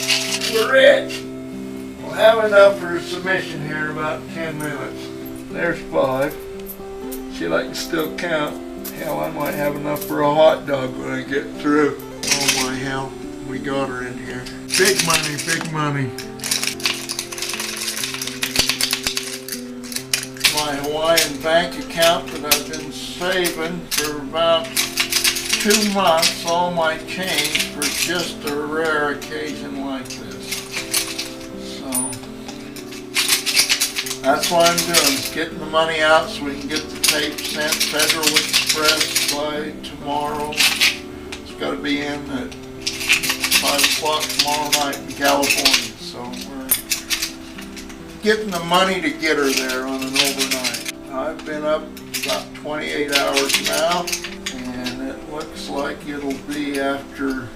We're rich. We'll have enough for a submission here in about 10 minutes. There's 5. See if I can still count. Hell, I might have enough for a hot dog when I get through. Oh my hell, we got her in here. Big money, big money. My Hawaiian bank account that I've been saving for about 2 months, all my change for just a rare occasion like this. So, that's what I'm doing, is getting the money out so we can get the tape sent Federal Express by tomorrow. It's got to be in at 5 o'clock tomorrow night in California. So we're getting the money to get her there on an overnight. I've been up about 28 hours now, and it looks like it'll be after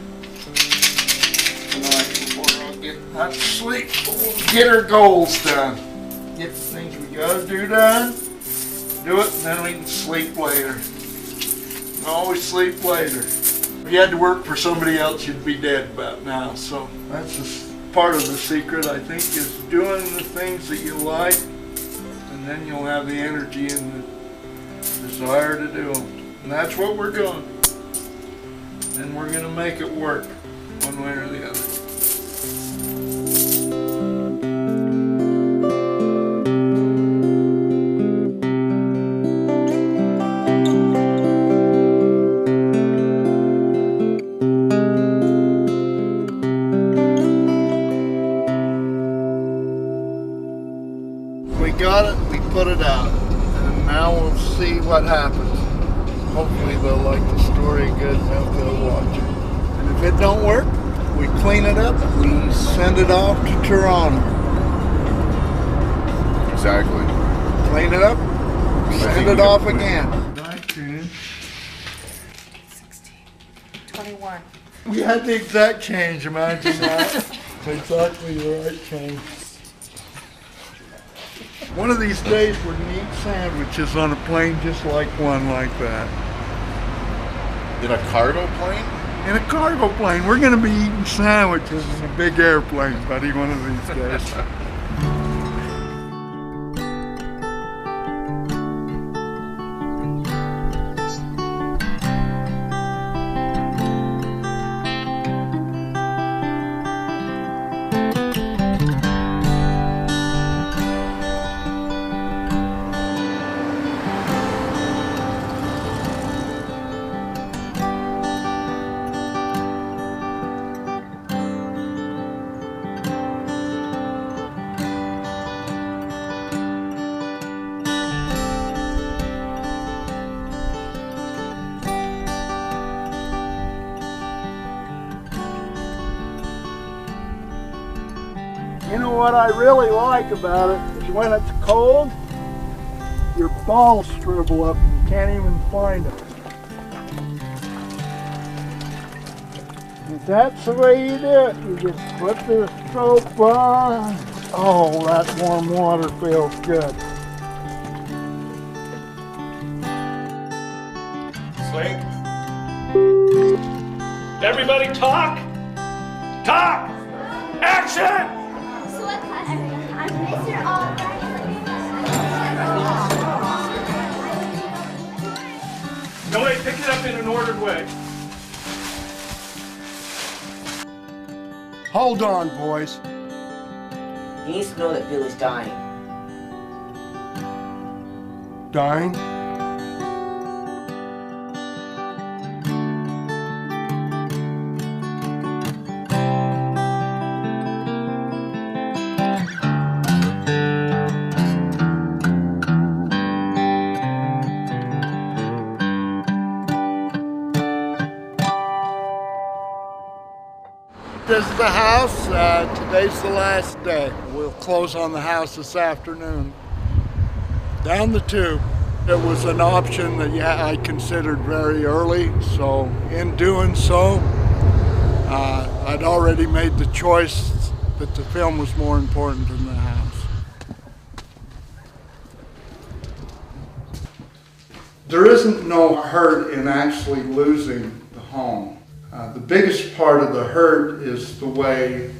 tonight before I'll get much sleep. We'll get her goals done. Get the things we gotta do done, do it, and then we can sleep later. You can always sleep later. If you had to work for somebody else, you'd be dead about now. So that's just part of the secret, I think, is doing the things that you like, and then you'll have the energy and the desire to do them. And that's what we're doing. And we're going to make it work one way or the other. We got it, we put it out, and now we'll see what happens. Hopefully they'll like the story good enough they'll watch it. And if it don't work, we clean it up, we send it off to Toronto. Exactly. Clean it up, send it off again. 19. 16. 21. We had the exact change, imagine that. Exactly the right change. One of these days we're going to eat sandwiches on a plane just like one like that. In a cargo plane? In a cargo plane. We're going to be eating sandwiches in a big airplane, buddy, one of these days. You know what I really like about it is when it's cold, your balls shrivel up and you can't even find them. If that's the way you do it, you just put the soap on. Oh, that warm water feels good. Slink. Everybody talk! Talk! Action! I'm Mr. Albright. No, wait, pick it up in an ordered way. Hold on, boys. He needs to know that Billy's dying. Dying? This is the house. Today's the last day. We'll close on the house this afternoon. Down the tube. It was an option that I considered very early, so in doing so, I'd already made the choice that the film was more important than the house. There isn't no hurt in actually losing the home. The biggest part of the hurt is the way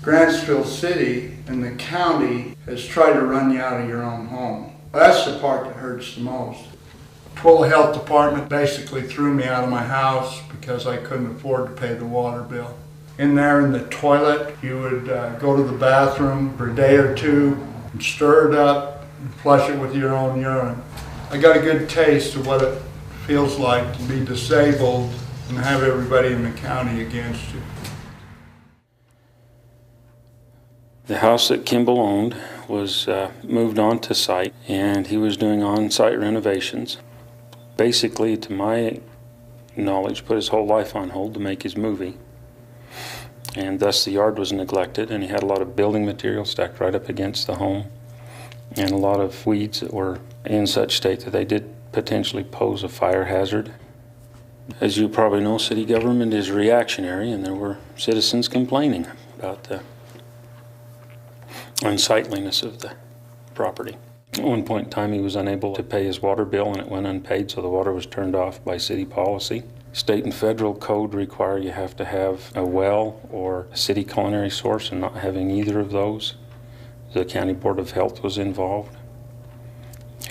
Grantsville City and the county has tried to run you out of your own home. That's the part that hurts the most. Twilla Health Department basically threw me out of my house because I couldn't afford to pay the water bill. In there in the toilet, you would go to the bathroom for a day or two and stir it up and flush it with your own urine. I got a good taste of what it feels like to be disabled and have everybody in the county against you. The house that Kimball owned was moved on to site, and he was doing on-site renovations. Basically, to my knowledge, put his whole life on hold to make his movie. And thus the yard was neglected, and he had a lot of building material stacked right up against the home, and a lot of weeds that were in such state that they did potentially pose a fire hazard. As you probably know, city government is reactionary, and there were citizens complaining about the unsightliness of the property. At one point in time, he was unable to pay his water bill, and it went unpaid, so the water was turned off by city policy. State and federal code require you have to have a well or a city culinary source, and not having either of those, the County Board of Health was involved.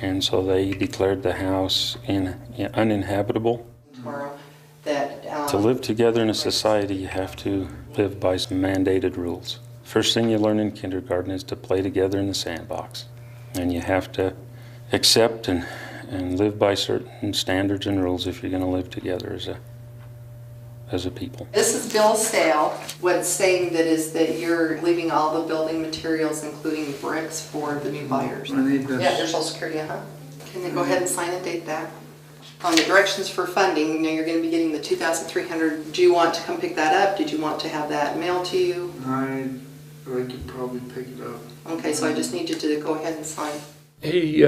And so they declared the house uninhabitable. To live together in a society, you have to live by some mandated rules. First thing you learn in kindergarten is to play together in the sandbox. And you have to accept and live by certain standards and rules if you're going to live together as a people. This is Bill's sale. What it's saying that is that you're leaving all the building materials, including bricks, for the new buyers. I need this. Yeah, your Social Security, Can you go ahead and sign and date that? On the directions for funding, you know, you're going to be getting the $2,300. Do you want to come pick that up? Did you want to have that mailed to you? I could probably pick it up. Okay, so I just need you to go ahead and sign. He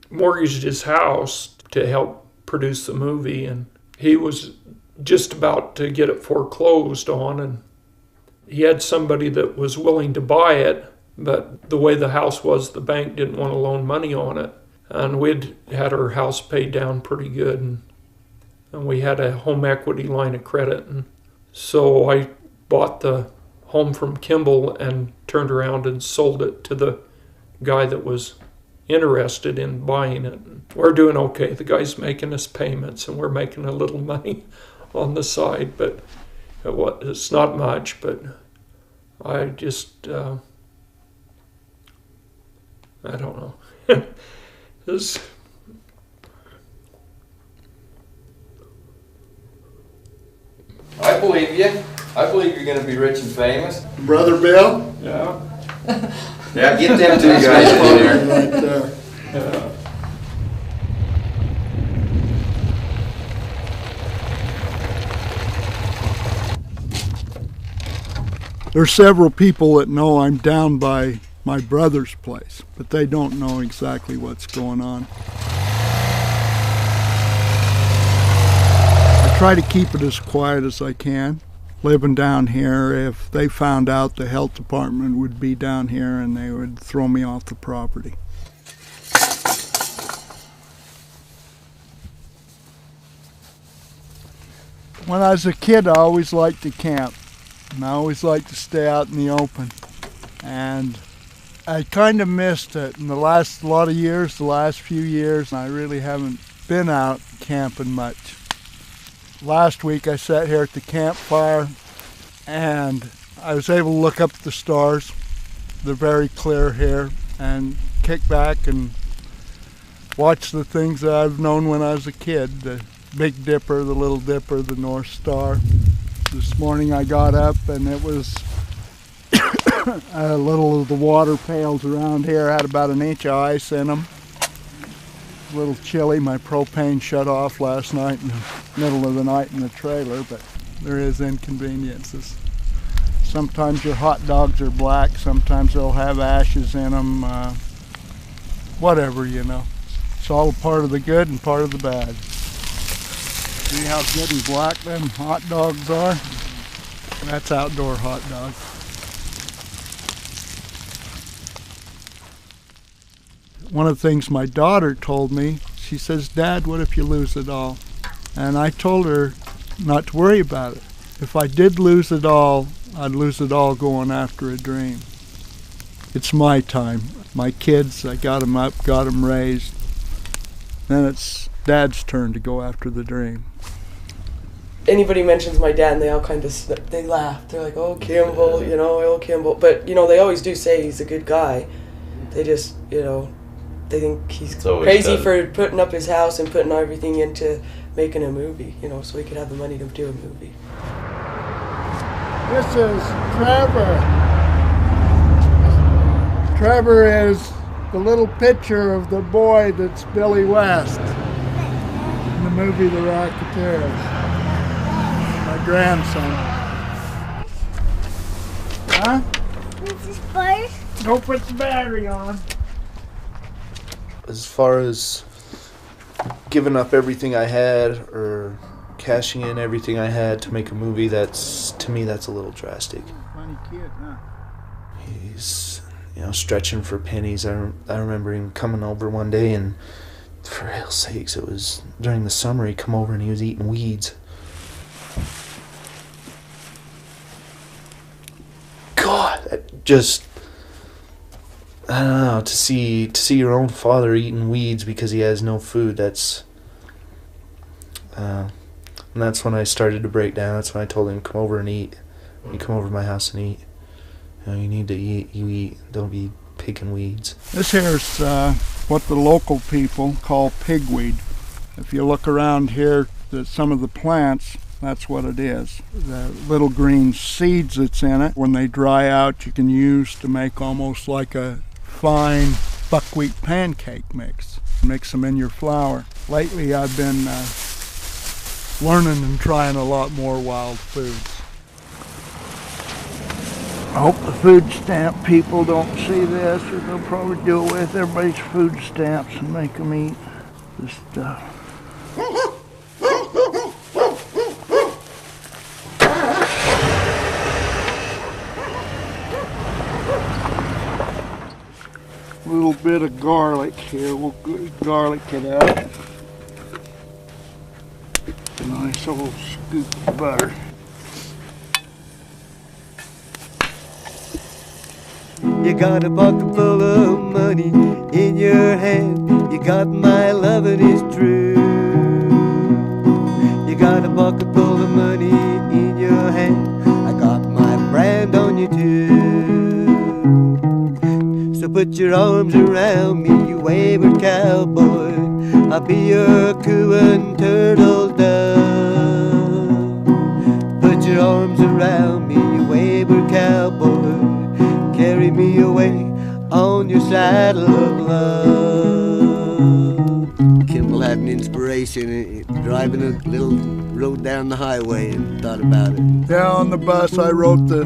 mortgaged his house to help produce the movie, and he was just about to get it foreclosed on, and he had somebody that was willing to buy it, but the way the house was, the bank didn't want to loan money on it, and we'd had our house paid down pretty good, and we had a home equity line of credit, and so I bought the home from Kimball and turned around and sold it to the guy that was interested in buying it. We're doing okay. The guy's making us payments, and we're making a little money on the side, but it's not much. But I just, I don't know. I believe you. I believe you're going to be rich and famous. Brother Bill? Yeah. Yeah, get them two guys in there. Right there. Yeah. There's several people that know I'm down by my brother's place, but they don't know exactly what's going on. I try to keep it as quiet as I can. Living down here, if they found out, the health department would be down here and they would throw me off the property. When I was a kid, I always liked to camp, and I always liked to stay out in the open. And I kind of missed it in the last few years, I really haven't been out camping much. Last week I sat here at the campfire and I was able to look up at the stars. They're very clear here, and kick back and watch the things that I've known when I was a kid. The Big Dipper, the Little Dipper, the North Star. This morning I got up and it was a little of the water pails around here had about an inch of ice in them. A little chilly. My propane shut off last night in the middle of the night in the trailer, but there is inconveniences. Sometimes your hot dogs are black, sometimes they'll have ashes in them, whatever, you know. It's all a part of the good and part of the bad. See how good and black them hot dogs are? That's outdoor hot dog. One of the things my daughter told me, she says, "Dad, what if you lose it all?" And I told her not to worry about it. If I did lose it all, I'd lose it all going after a dream. It's my time. My kids, I got them up, got them raised. Then it's Dad's turn to go after the dream. Anybody mentions my dad and they all kind of, they laugh. They're like, oh, Kimball, you know, oh, Kimball. But, you know, they always do say he's a good guy. They just, you know, they think he's crazy for putting up his house and putting everything into making a movie, you know, so he could have the money to do a movie. This is Trevor. Trevor is the little picture of the boy that's Billy West in the movie The Rocketeers. My grandson. Huh? This is fire. Don't put the battery on. As far as giving up everything I had or cashing in everything I had to make a movie, to me that's a little drastic. Funny kid, huh? He's, you know, stretching for pennies. I remember him coming over one day, and for hell's sakes, it was during the summer. He come over and he was eating weeds. God, that just, I don't know, to see your own father eating weeds because he has no food, and that's when I started to break down. That's when I told him, come over and eat. You come over to my house and eat. You know, you need to eat, you eat, don't be picking weeds. This here's what the local people call pigweed. If you look around here, some of the plants, that's what it is. The little green seeds that's in it, when they dry out, you can use to make almost like a fine buckwheat pancake mix. Mix them in your flour. Lately I've been learning and trying a lot more wild foods. I hope the food stamp people don't see this, or they'll probably do it with everybody's food stamps and make them eat this stuff. A little bit of garlic here. We'll garlic it up. A nice old scoop of butter. You got a bucket full of money in your hand. You got my love, it is true. You got a bucket full of money in your hand. I got my brand on you too. So put your arms around me, you wayward cowboy. I'll be your cooing turtle dove. Put your arms around me, you wayward cowboy. Carry me away on your saddle of love. Kimball had an inspiration driving a little road down the highway and thought about it. Yeah, on the bus I wrote a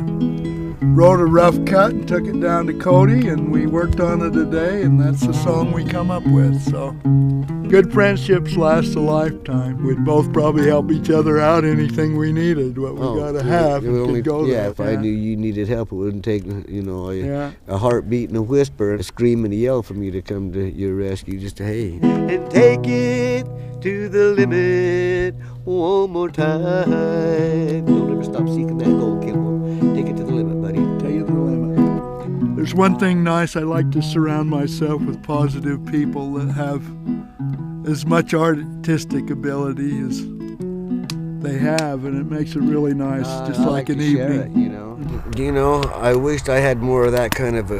rough cut and took it down to Cody, and we worked on it a day, and that's the song we come up with. So good friendships last a lifetime. We'd both probably help each other out anything we needed. What we gotta have. If I knew you needed help, it wouldn't take, you know, a heartbeat and a whisper and a scream and a yell from you to come to your rescue. Just hey, and take it to the limit one more time. Don't ever stop seeking that gold, Kimball. Take it to the limit, buddy. Take it to the limit. There's one thing nice. I like to surround myself with positive people that have as much artistic ability as they have, and it makes it really nice, just like an evening. It, you know, I wished I had more of that kind of a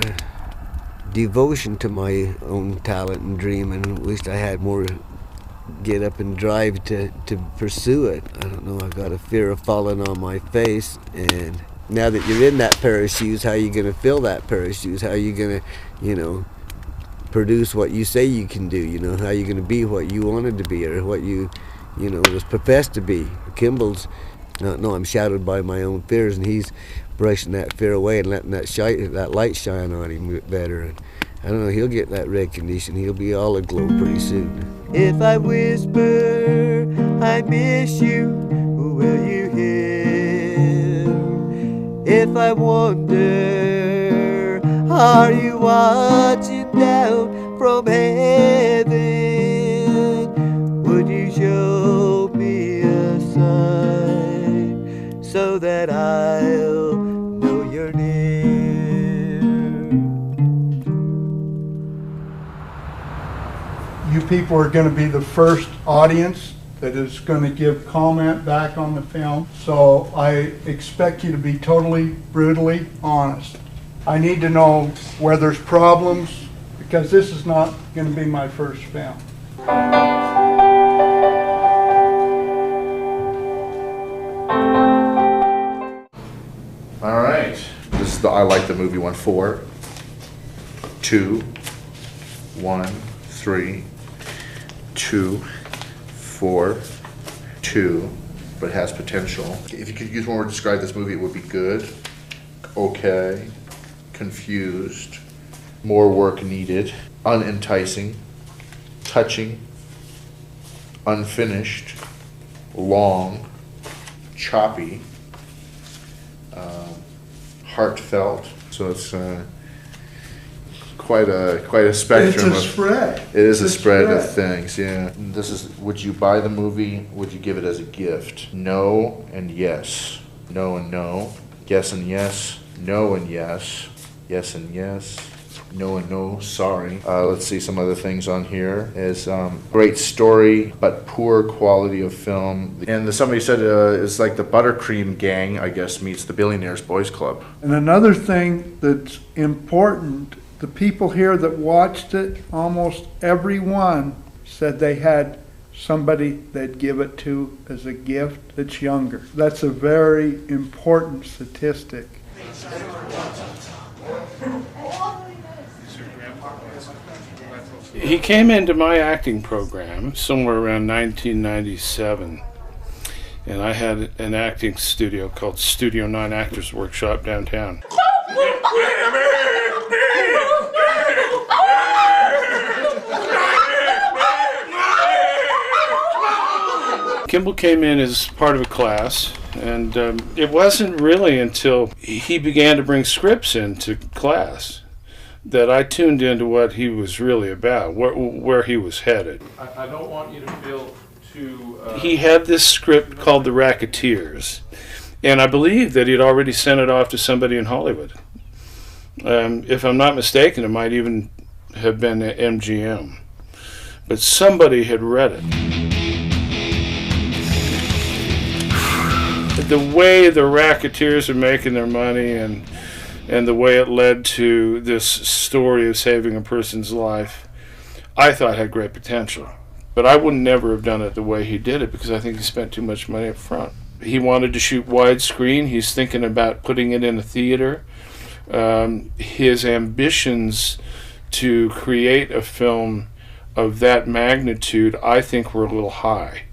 devotion to my own talent and dream, and wished I had more get up and drive to pursue it. I don't know, I got a fear of falling on my face, and now that you're in that pair of shoes, how are you going to fill that pair of shoes? How are you going to, you know, produce what you say you can do? You know, how are you going to be what you wanted to be, or what you know, was professed to be? Kimball's, no, I'm shadowed by my own fears, and he's brushing that fear away and letting that light shine on him better. And I don't know, he'll get that recognition. He'll be all aglow pretty soon. If I whisper, I miss you, will you hear? If I wonder, are you watching down from heaven? Would you show me a sign so that I'll people are going to be the first audience that is going to give comment back on the film. So I expect you to be totally, brutally honest. I need to know where there's problems, because this is not going to be my first film. All right. This is the I like the movie one. 4, 2, 1, 3, 2, 4, 2, but it has potential. If you could use one word to describe this movie, it would be good, okay, confused, more work needed, unenticing, touching, unfinished, long, choppy, heartfelt. So it's quite a spectrum. It's a spread. It is a spread of things. Yeah. This is. Would you buy the movie? Would you give it as a gift? No and yes. No and no. Yes and yes. No and yes. Yes and yes. No and no, sorry. Let's see some other things on here. Is great story, but poor quality of film. And somebody said it's like the Buttercream Gang, I guess, meets the Billionaires Boys Club. And another thing that's important, the people here that watched it, almost everyone said they had somebody they'd give it to as a gift that's younger. That's a very important statistic. He came into my acting program somewhere around 1997, and I had an acting studio called Studio 9 Actors Workshop downtown. Kimball came in as part of a class, and it wasn't really until he began to bring scripts into class that I tuned into what he was really about, where he was headed. I don't want you to feel too... He had this script called The Racketeers, and I believe that he'd already sent it off to somebody in Hollywood. If I'm not mistaken, it might even have been MGM. But somebody had read it. The way the Racketeers are making their money and the way it led to this story of saving a person's life, I thought had great potential. But I would never have done it the way he did it, because I think he spent too much money up front. He wanted to shoot widescreen. He's thinking about putting it in a theater. His ambitions to create a film of that magnitude, I think, were a little high.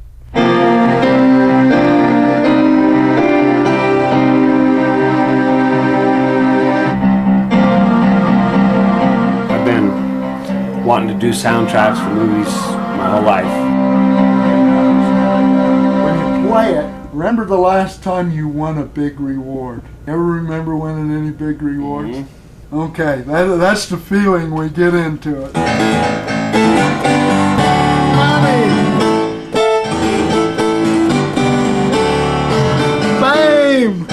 Wanting to do soundtracks for movies my whole life. When you play it, remember the last time you won a big reward? Ever remember winning any big rewards? Mm-hmm. Okay, that's the feeling we get into it. Money! Fame!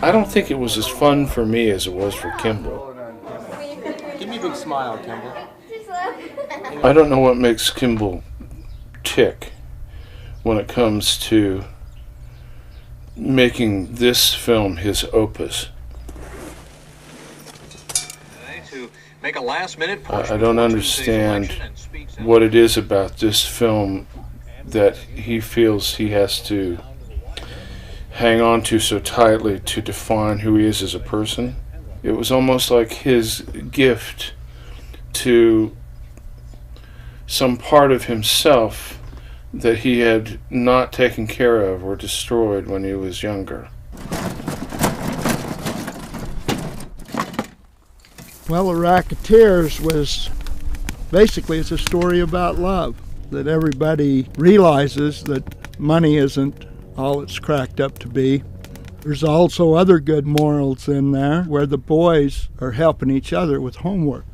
I don't think it was as fun for me as it was for Kimball. Give me a big smile, Kimball. I don't know what makes Kimball tick when it comes to making this film his opus. I don't understand what it is about this film that he feels he has to hang on to so tightly to define who he is as a person. It was almost like his gift to some part of himself that he had not taken care of or destroyed when he was younger. Well, The Racketeers was basically, it's a story about love, that everybody realizes that money isn't all it's cracked up to be. There's also other good morals in there where the boys are helping each other with homework,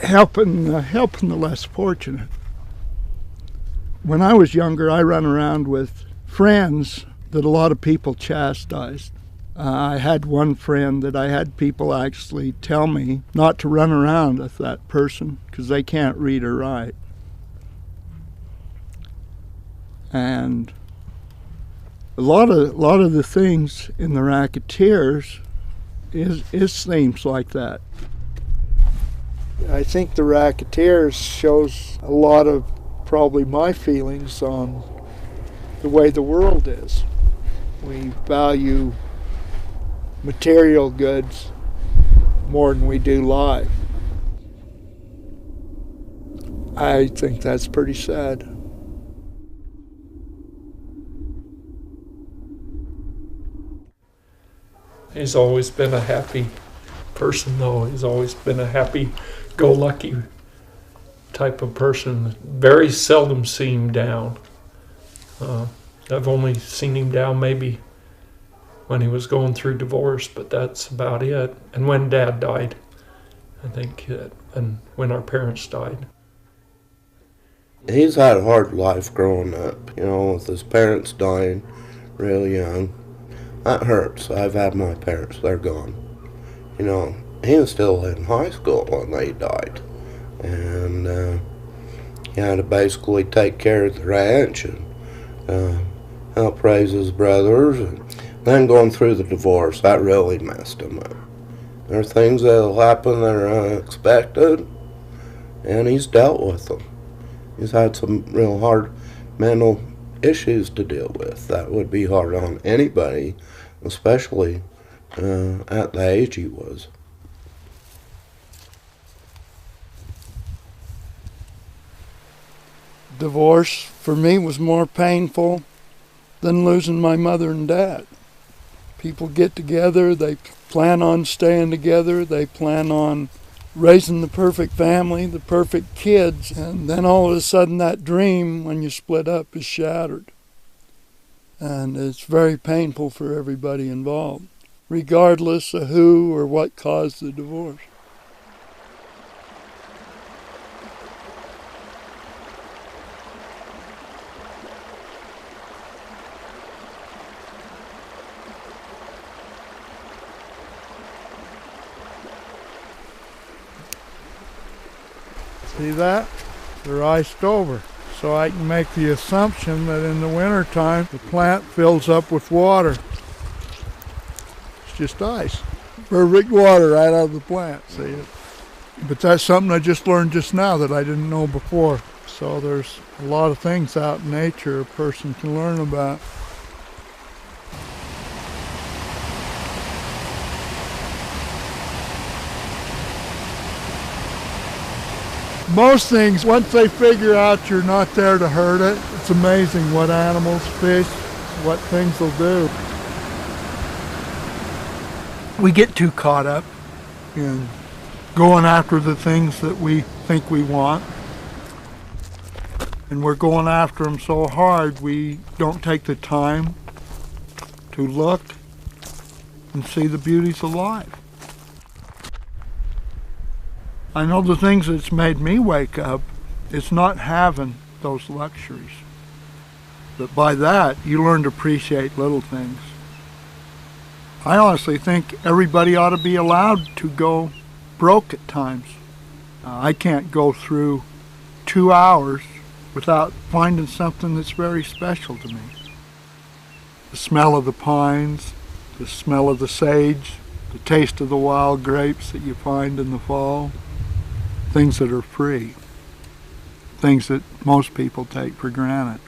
helping the less fortunate. When I was younger, I ran around with friends that a lot of people chastised. I had one friend that I had people actually tell me not to run around with that person because they can't read or write. And a lot of the things in the Racketeers is themes like that. I think the Racketeers shows a lot of probably my feelings on the way the world is. We value material goods more than we do life. I think that's pretty sad. He's always been a happy person, though. He's always been a happy-go-lucky type of person. Very seldom see him down. I've only seen him down maybe when he was going through divorce, but that's about it. And when Dad died, I think, and when our parents died. He's had a hard life growing up, you know, with his parents dying real young. That hurts. I've had my parents, they're gone. You know, he was still in high school when they died. And he had to basically take care of the ranch and help raise his brothers. And then going through the divorce, that really messed him up. There are things that'll happen that are unexpected, and he's dealt with them. He's had some real hard mental issues to deal with. That would be hard on anybody, especially at the age he was. Divorce for me was more painful than losing my mother and dad. People get together, they plan on staying together, they plan on raising the perfect family, the perfect kids, and then all of a sudden that dream, when you split up, is shattered. And it's very painful for everybody involved, regardless of who or what caused the divorce. See that? They're iced over. So I can make the assumption that in the wintertime, the plant fills up with water. It's just ice. Perfect water right out of the plant, see it? But that's something I just learned just now that I didn't know before. So there's a lot of things out in nature a person can learn about. Most things, once they figure out you're not there to hurt it, it's amazing what animals, fish, what things they'll do. We get too caught up in going after the things that we think we want. And we're going after them so hard we don't take the time to look and see the beauties of life. I know the things that's made me wake up is not having those luxuries. But by that, you learn to appreciate little things. I honestly think everybody ought to be allowed to go broke at times. I can't go through 2 hours without finding something that's very special to me. The smell of the pines, the smell of the sage, the taste of the wild grapes that you find in the fall. Things that are free, things that most people take for granted.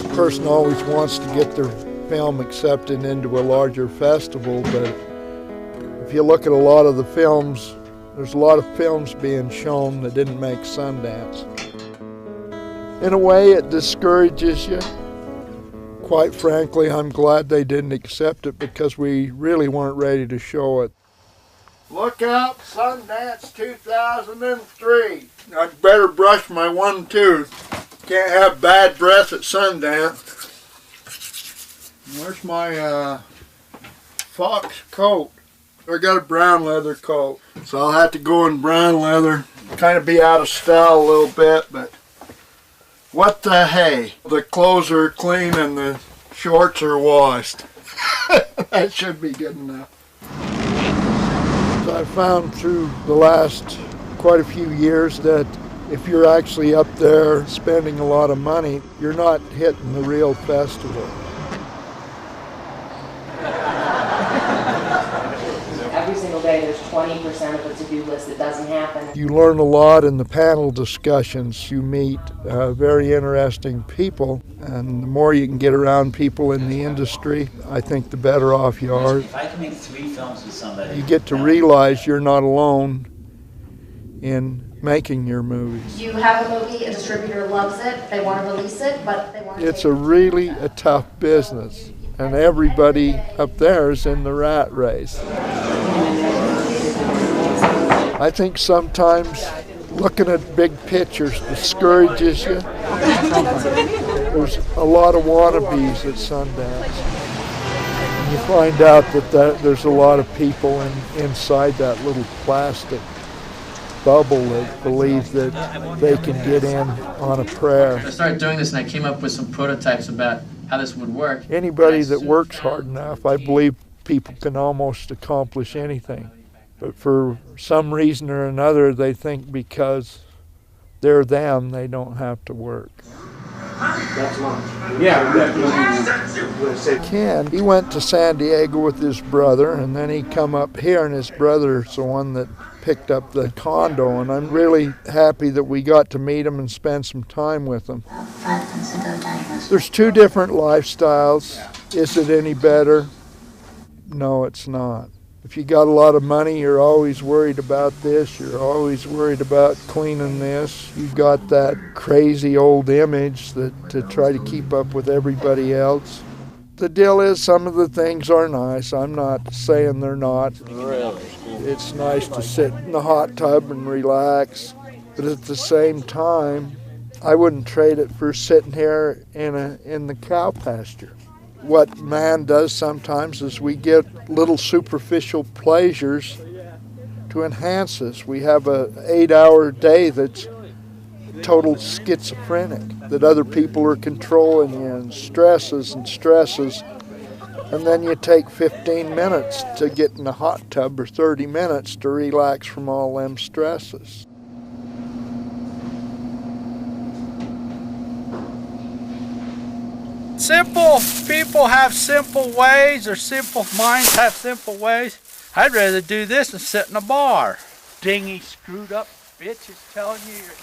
A person always wants to get their film accepted into a larger festival, but if you look at a lot of the films There's a lot of films being shown that didn't make Sundance. In a way, it discourages you. Quite frankly, I'm glad they didn't accept it because we really weren't ready to show it. Look out, Sundance 2003. I'd better brush my one tooth. Can't have bad breath at Sundance. Where's my fox coat? I got a brown leather coat, so I'll have to go in brown leather. Kind of be out of style a little bit, but what the hey? The clothes are clean and the shorts are washed. That should be good enough. So I found through the last quite a few years that if you're actually up there spending a lot of money, you're not hitting the real festival. Every single day there's 20% of a to-do list that doesn't happen. You learn a lot in the panel discussions. You meet very interesting people, and the more you can get around people in the industry, I think the better off you are. If I can make 3 films with somebody, You get to realize you're not alone in making your movies. You have a movie, a distributor loves it, they want to release it, but they want to It's a really a tough business, and everybody up there is in the rat race. I think sometimes looking at big pictures discourages you. There's a lot of wannabes at Sundance. And you find out that there's a lot of people inside that little plastic bubble that believe that they can get in on a prayer. I started doing this and I came up with some prototypes about how this would work. Anybody that works hard enough, I believe people can almost accomplish anything. But for some reason or another, they think because they're them, they don't have to work. That's lunch. Yeah, Ken, he went to San Diego with his brother, and then he come up here, and his brother's the one that picked up the condo, and I'm really happy that we got to meet him and spend some time with him. There's 2 different lifestyles. Is it any better? No, it's not. If you got a lot of money, you're always worried about this, you're always worried about cleaning this. You've got that crazy old image that to try to keep up with everybody else. The deal is some of the things are nice. I'm not saying they're not. It's nice to sit in the hot tub and relax, but at the same time, I wouldn't trade it for sitting here in the cow pasture. What man does sometimes is we get little superficial pleasures to enhance us. We have a 8-hour day that's total schizophrenic, that other people are controlling you and stresses, and then you take 15 minutes to get in a hot tub or 30 minutes to relax from all them stresses. Simple people have simple ways, or simple minds have simple ways. I'd rather do this than sit in a bar. Dingy, screwed up bitch is telling you you're...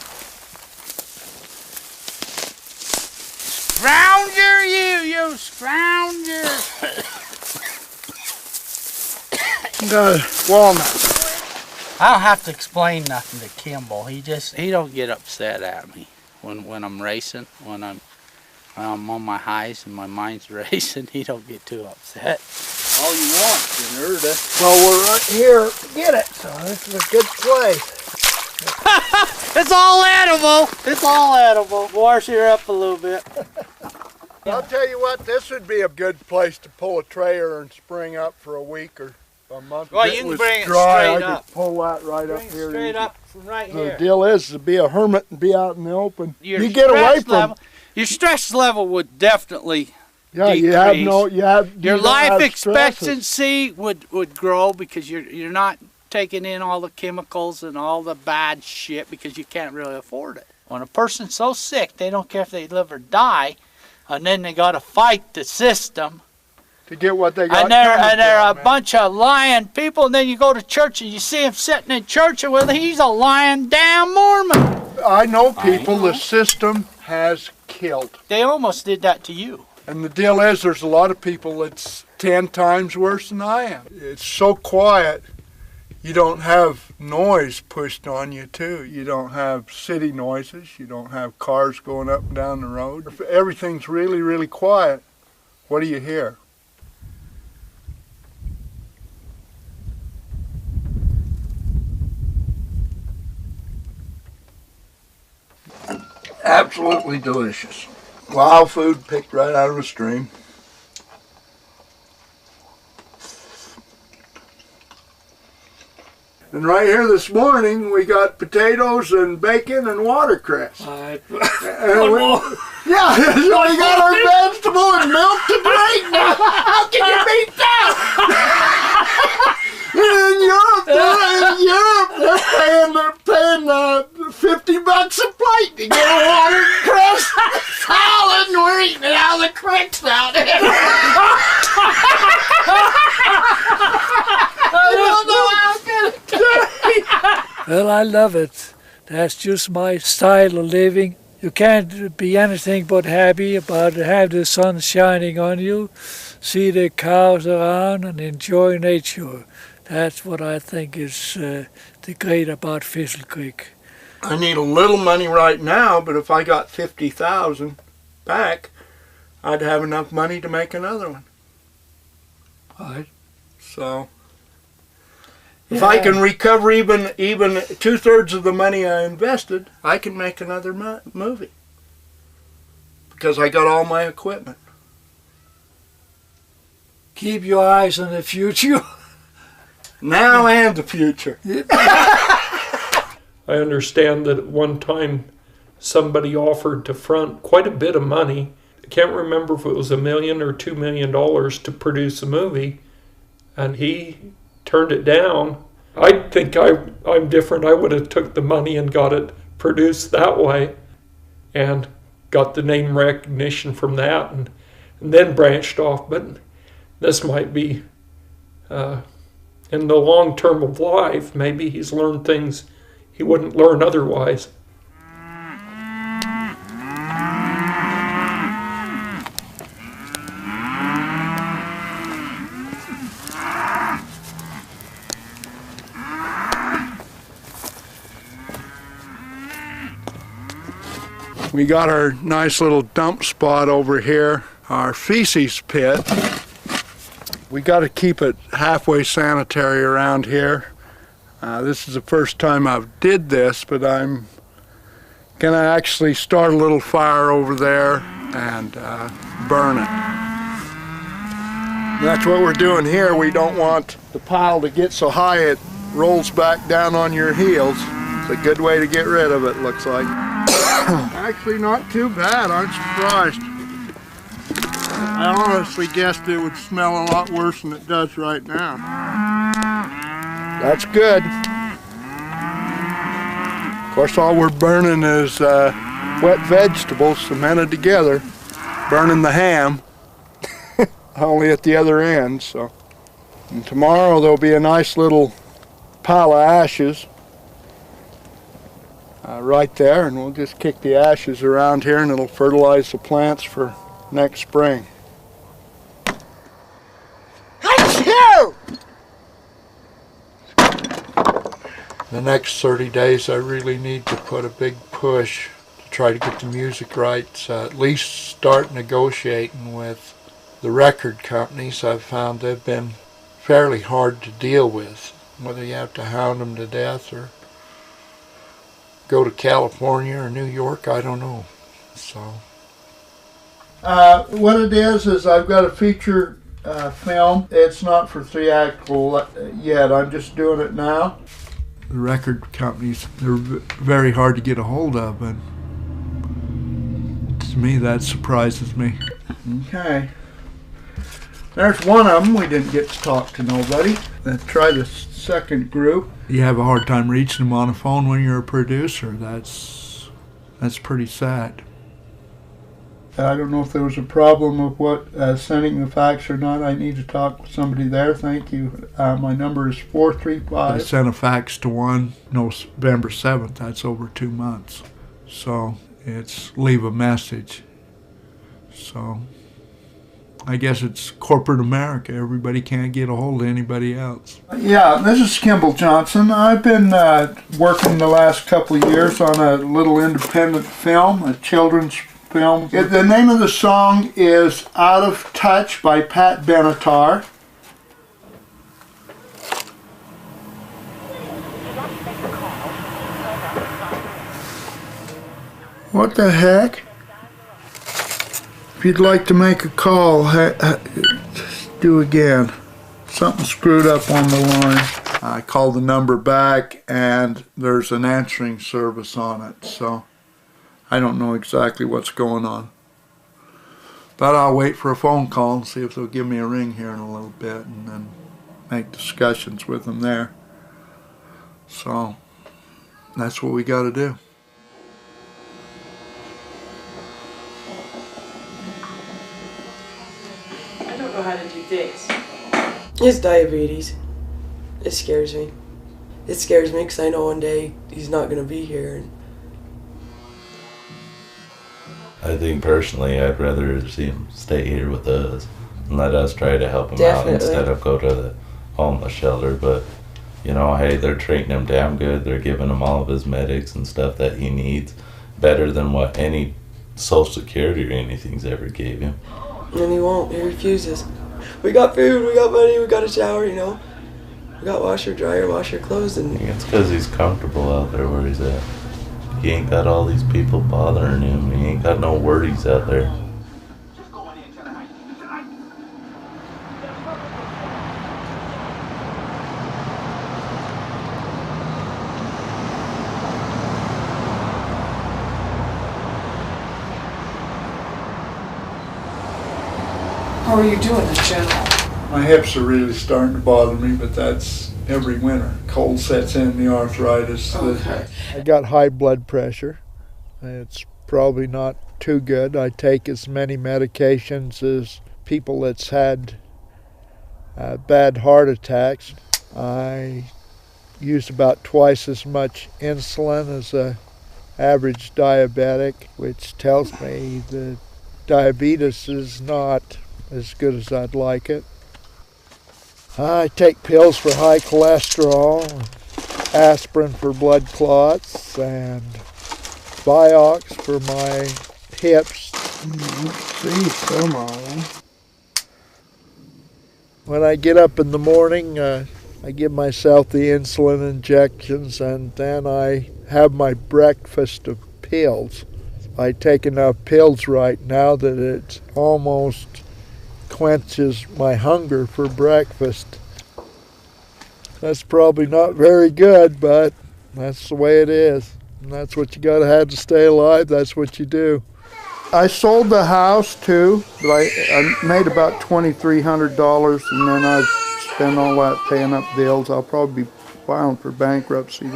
Scrounger, you scrounger! Got a walnut. I don't have to explain nothing to Kimball. He don't get upset at me when I'm racing, when I'm on my highs and my mind's racing. He don't get too upset. All you want, you nerd. Well, we're right here to get it, so this is a good place. It's all edible. It's all edible. Wash her up a little bit. I'll tell you what, this would be a good place to pull a trailer and spring up for a week or a month. Well, you can bring it straight I up. could pull that right up here. Straight up from right here. The deal is to be a hermit and be out in the open. You get away from... Your stress level would definitely decrease. Your life expectancy would grow because you're not taking in all the chemicals and all the bad shit because you can't really afford it. When a person's so sick, they don't care if they live or die, and then they got to fight the system to get what they got. And they're a bunch of lying people, and then you go to church and you see him sitting in church, and well, he's a lying damn Mormon. I know people the system has killed. They almost did that to you. And the deal is, there's a lot of people that's 10 times worse than I am. It's so quiet, You don't have noise pushed on you, too. You don't have city noises. You don't have cars going up and down the road. If everything's really, really quiet, what do you hear? Absolutely delicious. Wild food picked right out of the stream. And right here this morning, we got potatoes and bacon and watercress. Yeah, so we got our vegetable and milk to drink now. How can you beat that? In Europe, they're paying $50 a plate to get a watercress salad, and we're eating it out of the creeks out here. I don't know how it's gonna do. Well, I love it. That's just my style of living. You can't be anything but happy about have the sun shining on you, see the cows around, and enjoy nature. That's what I think is the great about Thistle Creek. I need a little money right now, but if I got $50,000 back, I'd have enough money to make another one. Right. So, if I can recover even 2/3 of the money I invested, I can make another movie. Because I got all my equipment. Keep your eyes on the future. Now and the future. I understand that at one time somebody offered to front quite a bit of money. I can't remember if it was $1 million or $2 million to produce a movie, and he turned it down. I think I'm different. I would have took the money and got it produced that way and got the name recognition from that and then branched off. But this might be in the long term of life, maybe he's learned things he wouldn't learn otherwise. We got our nice little dump spot over here, our feces pit. We got to keep it halfway sanitary around here. This is the first time I've did this, but I'm gonna actually start a little fire over there and burn it. That's what we're doing here. We don't want the pile to get so high it rolls back down on your heels. It's a good way to get rid of it, looks like. Actually not too bad, I'm surprised. I honestly guessed it would smell a lot worse than it does right now. That's good. Of course, all we're burning is wet vegetables cemented together, burning the ham, only at the other end. So, and tomorrow there'll be a nice little pile of ashes right there, and we'll just kick the ashes around here and it'll fertilize the plants for next spring. The next 30 days I really need to put a big push to try to get the music rights, at least start negotiating with the record companies. I've found they've been fairly hard to deal with, whether you have to hound them to death or go to California or New York, I don't know. So what it is I've got a feature film. It's not for theatrical yet. I'm just doing it now. The record companies, they're very hard to get a hold of, and to me that surprises me. Okay. There's one of them. We didn't get to talk to nobody. Let's try the second group. You have a hard time reaching them on the phone when you're a producer. That's pretty sad. I don't know if there was a problem with what sending the fax or not. I need to talk with somebody there. Thank you. My number is 435. I sent a fax to one November 7th. That's over 2 months. So it's leave a message. So I guess it's corporate America. Everybody can't get a hold of anybody else. Yeah, this is Kimball Johnson. I've been working the last couple of years on a little independent film, a children's film. The name of the song is Out of Touch by Pat Benatar. What the heck? If you'd like to make a call, do again. Something screwed up on the line. I called the number back and there's an answering service on it, so I don't know exactly what's going on. But I'll wait for a phone call and see if they'll give me a ring here in a little bit and then make discussions with them there. So that's what we got to do. How to do things. His diabetes. It scares me. It scares me because I know one day he's not going to be here. I think personally I'd rather see him stay here with us and let us try to help him out instead of go to the homeless shelter. But, you know, hey, they're treating him damn good. They're giving him all of his medics and stuff that he needs, better than what any Social Security or anything's ever gave him. And he won't. He refuses. We got food, we got money, we got a shower, you know. We got washer, dryer, wash your clothes. And it's because he's comfortable out there where he's at. He ain't got all these people bothering him. He ain't got no worries out there. how are you doing in general? My hips are really starting to bother me, but that's every winter. Cold sets in, the arthritis. Okay. I got high blood pressure. It's probably not too good. I take as many medications as people that's had bad heart attacks. I use about twice as much insulin as a average diabetic, which tells me that diabetes is not as good as I'd like it. I take pills for high cholesterol, aspirin for blood clots, and Vioxx for my hips. See some of them. When I get up in the morning, I give myself the insulin injections, and then I have my breakfast of pills. I take enough pills right now that it almost quenches my hunger for breakfast. That's probably not very good, but that's the way it is. And that's what you gotta have to stay alive. That's what you do. I sold the house too, but I made about $2,300, and then I spent all that paying up bills. I'll probably be filing for bankruptcy.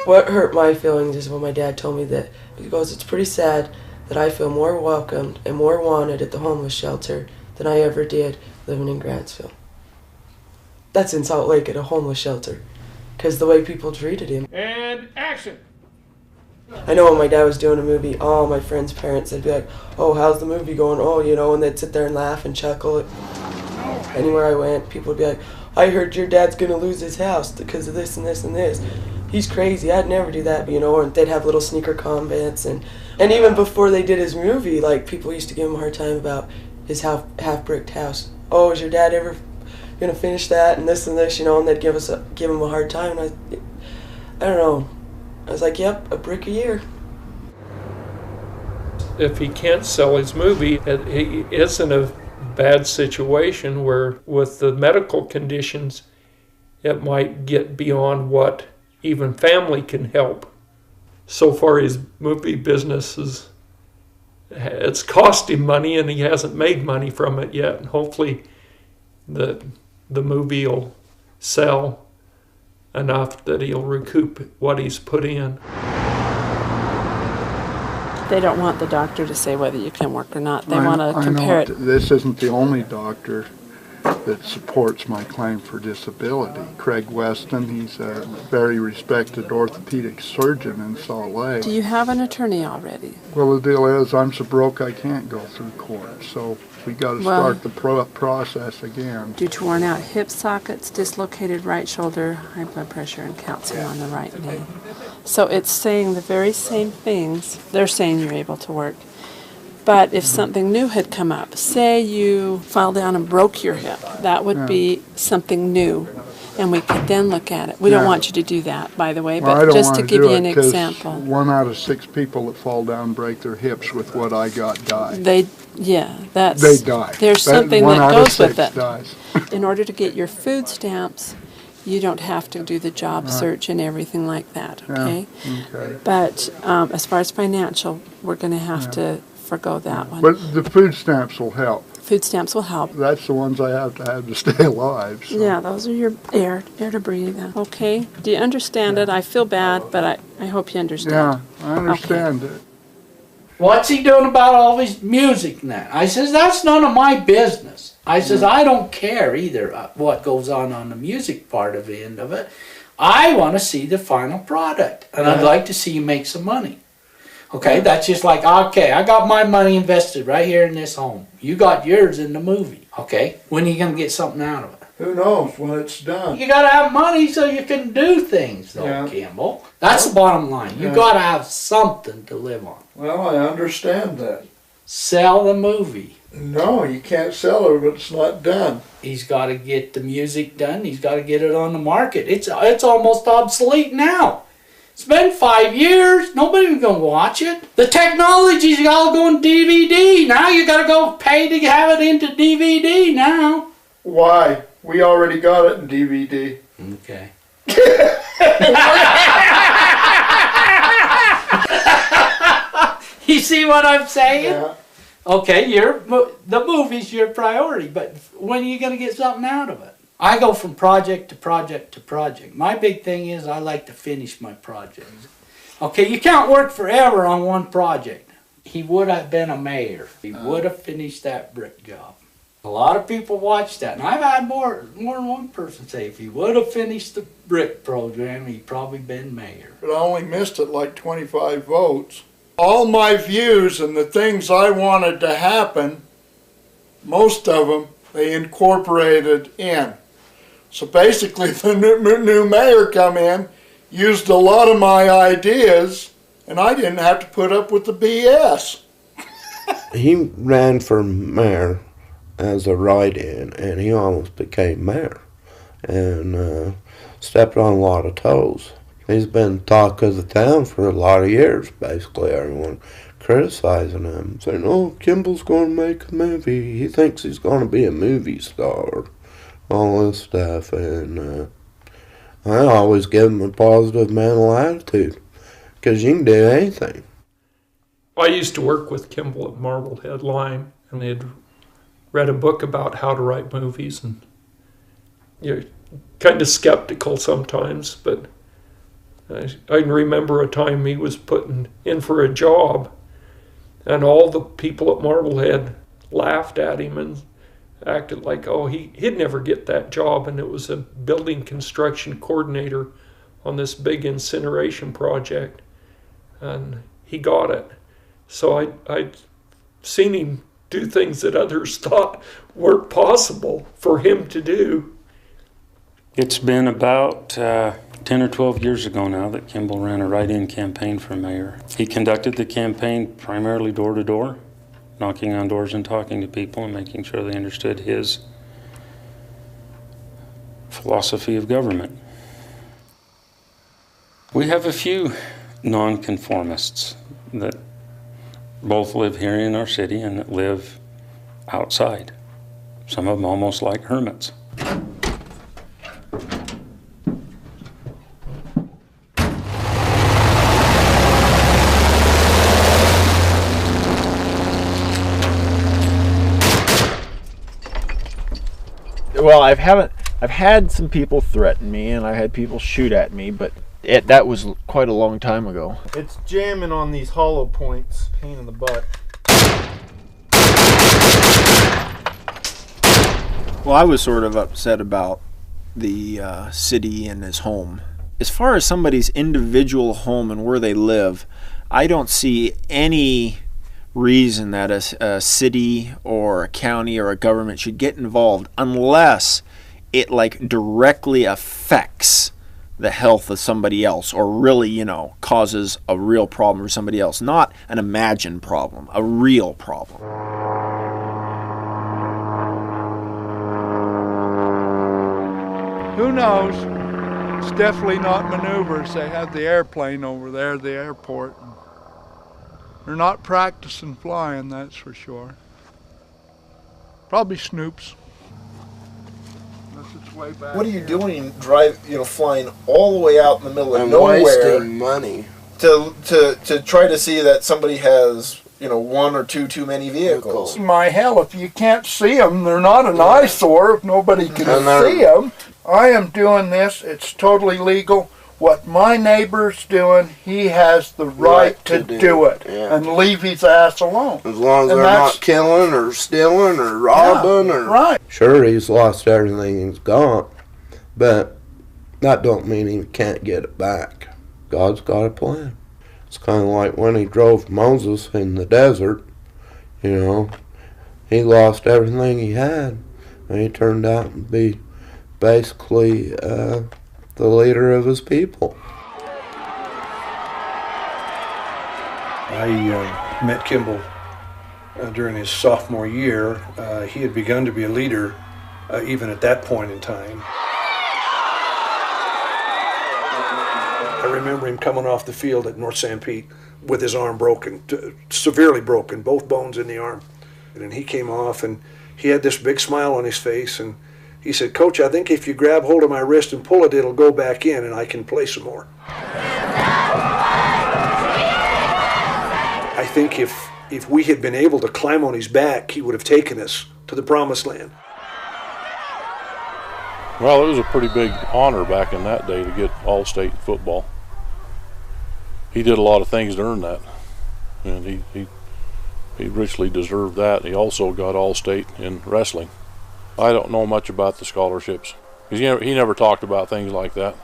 What hurt my feelings is when my dad told me that, he goes, it's pretty sad that I feel more welcomed and more wanted at the homeless shelter than I ever did living in Grantsville. That's in Salt Lake at a homeless shelter, because the way people treated him. And action! I know when my dad was doing a movie, all my friends' parents, they'd be like, oh, how's the movie going? Oh, you know, and they'd sit there and laugh and chuckle. Anywhere I went, people would be like, I heard your dad's going to lose his house because of this and this and this. He's crazy. I'd never do that, you know, or they'd have little sneaker comments. And even before they did his movie, like, people used to give him a hard time about his half-bricked house. Oh, is your dad ever going to finish that and this, you know, and they'd give him a hard time. And I don't know. I was like, yep, a brick a year. If he can't sell his movie, he is in a bad situation where with the medical conditions, it might get beyond what even family can help. So far, his movie business it's cost him money and he hasn't made money from it yet. And hopefully the movie will sell enough that he'll recoup what he's put in. They don't want the doctor to say whether you can work or not. They want to compare it. This isn't the only doctor. that supports my claim for disability. Craig Weston, he's a very respected orthopedic surgeon in Salt Lake. Do you have an attorney already? Well, the deal is I'm so broke I can't go through court, so we got to start the process again. Due to worn out hip sockets, dislocated right shoulder, high blood pressure, and calcium on the right knee. So it's saying the very same things. They're saying you're able to work. But if something new had come up, say you fell down and broke your hip, that would be something new, and we could then look at it. We don't want you to do that, by the way, but just to give you an example. 1 out of 6 people that fall down and break their hips with what I got die. They die. There's something that goes with it. Dies. In order to get your food stamps, you don't have to do the job search and everything like that, okay? Okay. But as far as financial, we're going to have to forgo that one. But the food stamps will help. Food stamps will help. That's the ones I have to stay alive. So. Yeah, those are your air to breathe. Okay? Do you understand it? I feel bad, but I hope you understand. Yeah, I understand it. What's he doing about all his music and that? I says, that's none of my business. I says, I don't care either what goes on the music part of the end of it. I want to see the final product, and I'd like to see you make some money. Okay, that's just like, okay, I got my money invested right here in this home. You got yours in the movie. Okay, when are you going to get something out of it? Who knows when it's done? You got to have money so you can do things, though, Kimball. That's the bottom line. You got to have something to live on. Well, I understand that. Sell the movie. No, you can't sell it if it's not done. He's got to get the music done. He's got to get it on the market. It's almost obsolete now. It's been 5 years. Nobody's going to watch it. The technology's all going DVD. Now you got to go pay to have it into DVD now. Why? We already got it in DVD. Okay. You see what I'm saying? Yeah. Okay, the movie's your priority, but when are you going to get something out of it? I go from project to project to project. My big thing is I like to finish my projects. Okay, you can't work forever on one project. He would have been a mayor. He would have finished that brick job. A lot of people watch that, and I've had more than one person say if he would have finished the brick program, he'd probably been mayor. But I only missed it like 25 votes. All my views and the things I wanted to happen, most of them, they incorporated in. So basically the new mayor come in, used a lot of my ideas, and I didn't have to put up with the BS. He ran for mayor as a write-in, and he almost became mayor, and stepped on a lot of toes. He's been talk of the town for a lot of years, basically. Everyone criticizing him, saying, oh, Kimball's going to make a movie. He thinks he's going to be a movie star. All this stuff. And I always give him a positive mental attitude, because you can do anything. I used to work with Kimball at Marblehead Lime, and they had read a book about how to write movies, and you're kind of skeptical sometimes, but I can remember a time he was putting in for a job, and all the people at Marblehead laughed at him and acted like, oh, he'd never get that job, and it was a building construction coordinator on this big incineration project, and he got it. So I'd seen him do things that others thought weren't possible for him to do. It's been about 10 or 12 years ago now that Kimball ran a write-in campaign for mayor. He conducted the campaign primarily door-to-door, knocking on doors and talking to people and making sure they understood his philosophy of government. We have a few nonconformists that both live here in our city and that live outside. Some of them almost like hermits. Well, I've had some people threaten me, and I had people shoot at me, but that was quite a long time ago. It's jamming on these hollow points, pain in the butt. Well, I was sort of upset about the city and his home. As far as somebody's individual home and where they live, I don't see any reason that a city or a county or a government should get involved unless it like directly affects the health of somebody else, or really, you know, causes a real problem for somebody else. Not an imagined problem, a real problem. Who knows? It's definitely not maneuvers. They have the airplane over there, the airport. They're not practicing flying, that's for sure. Probably snoops. Unless it's way back. What are you doing, flying all the way out in the middle of And nowhere, wasting money to try to see that somebody has, one or two too many vehicles? My hell, if you can't see them, they're not an eyesore if nobody can see them. I am doing this, it's totally legal. What my neighbor's doing, he has the right to do it. Yeah. And leave his ass alone. As long as And they're that's- not killing or stealing or robbing or... Right. Sure, he's lost everything he's got, but that don't mean he can't get it back. God's got a plan. It's kind of like when he drove Moses in the desert, he lost everything he had, and he turned out to be basically the leader of his people. I met Kimball during his sophomore year. He had begun to be a leader even at that point in time. I remember him coming off the field at North St. Pete with his arm broken, severely broken, both bones in the arm. And he came off and he had this big smile on his face, and he said, "Coach, I think if you grab hold of my wrist and pull it, it'll go back in and I can play some more." I think if we had been able to climb on his back, he would have taken us to the promised land. Well, it was a pretty big honor back in that day to get All-State in football. He did a lot of things to earn that, and he richly deserved that. He also got All-State in wrestling. I don't know much about the scholarships. He never talked about things like that.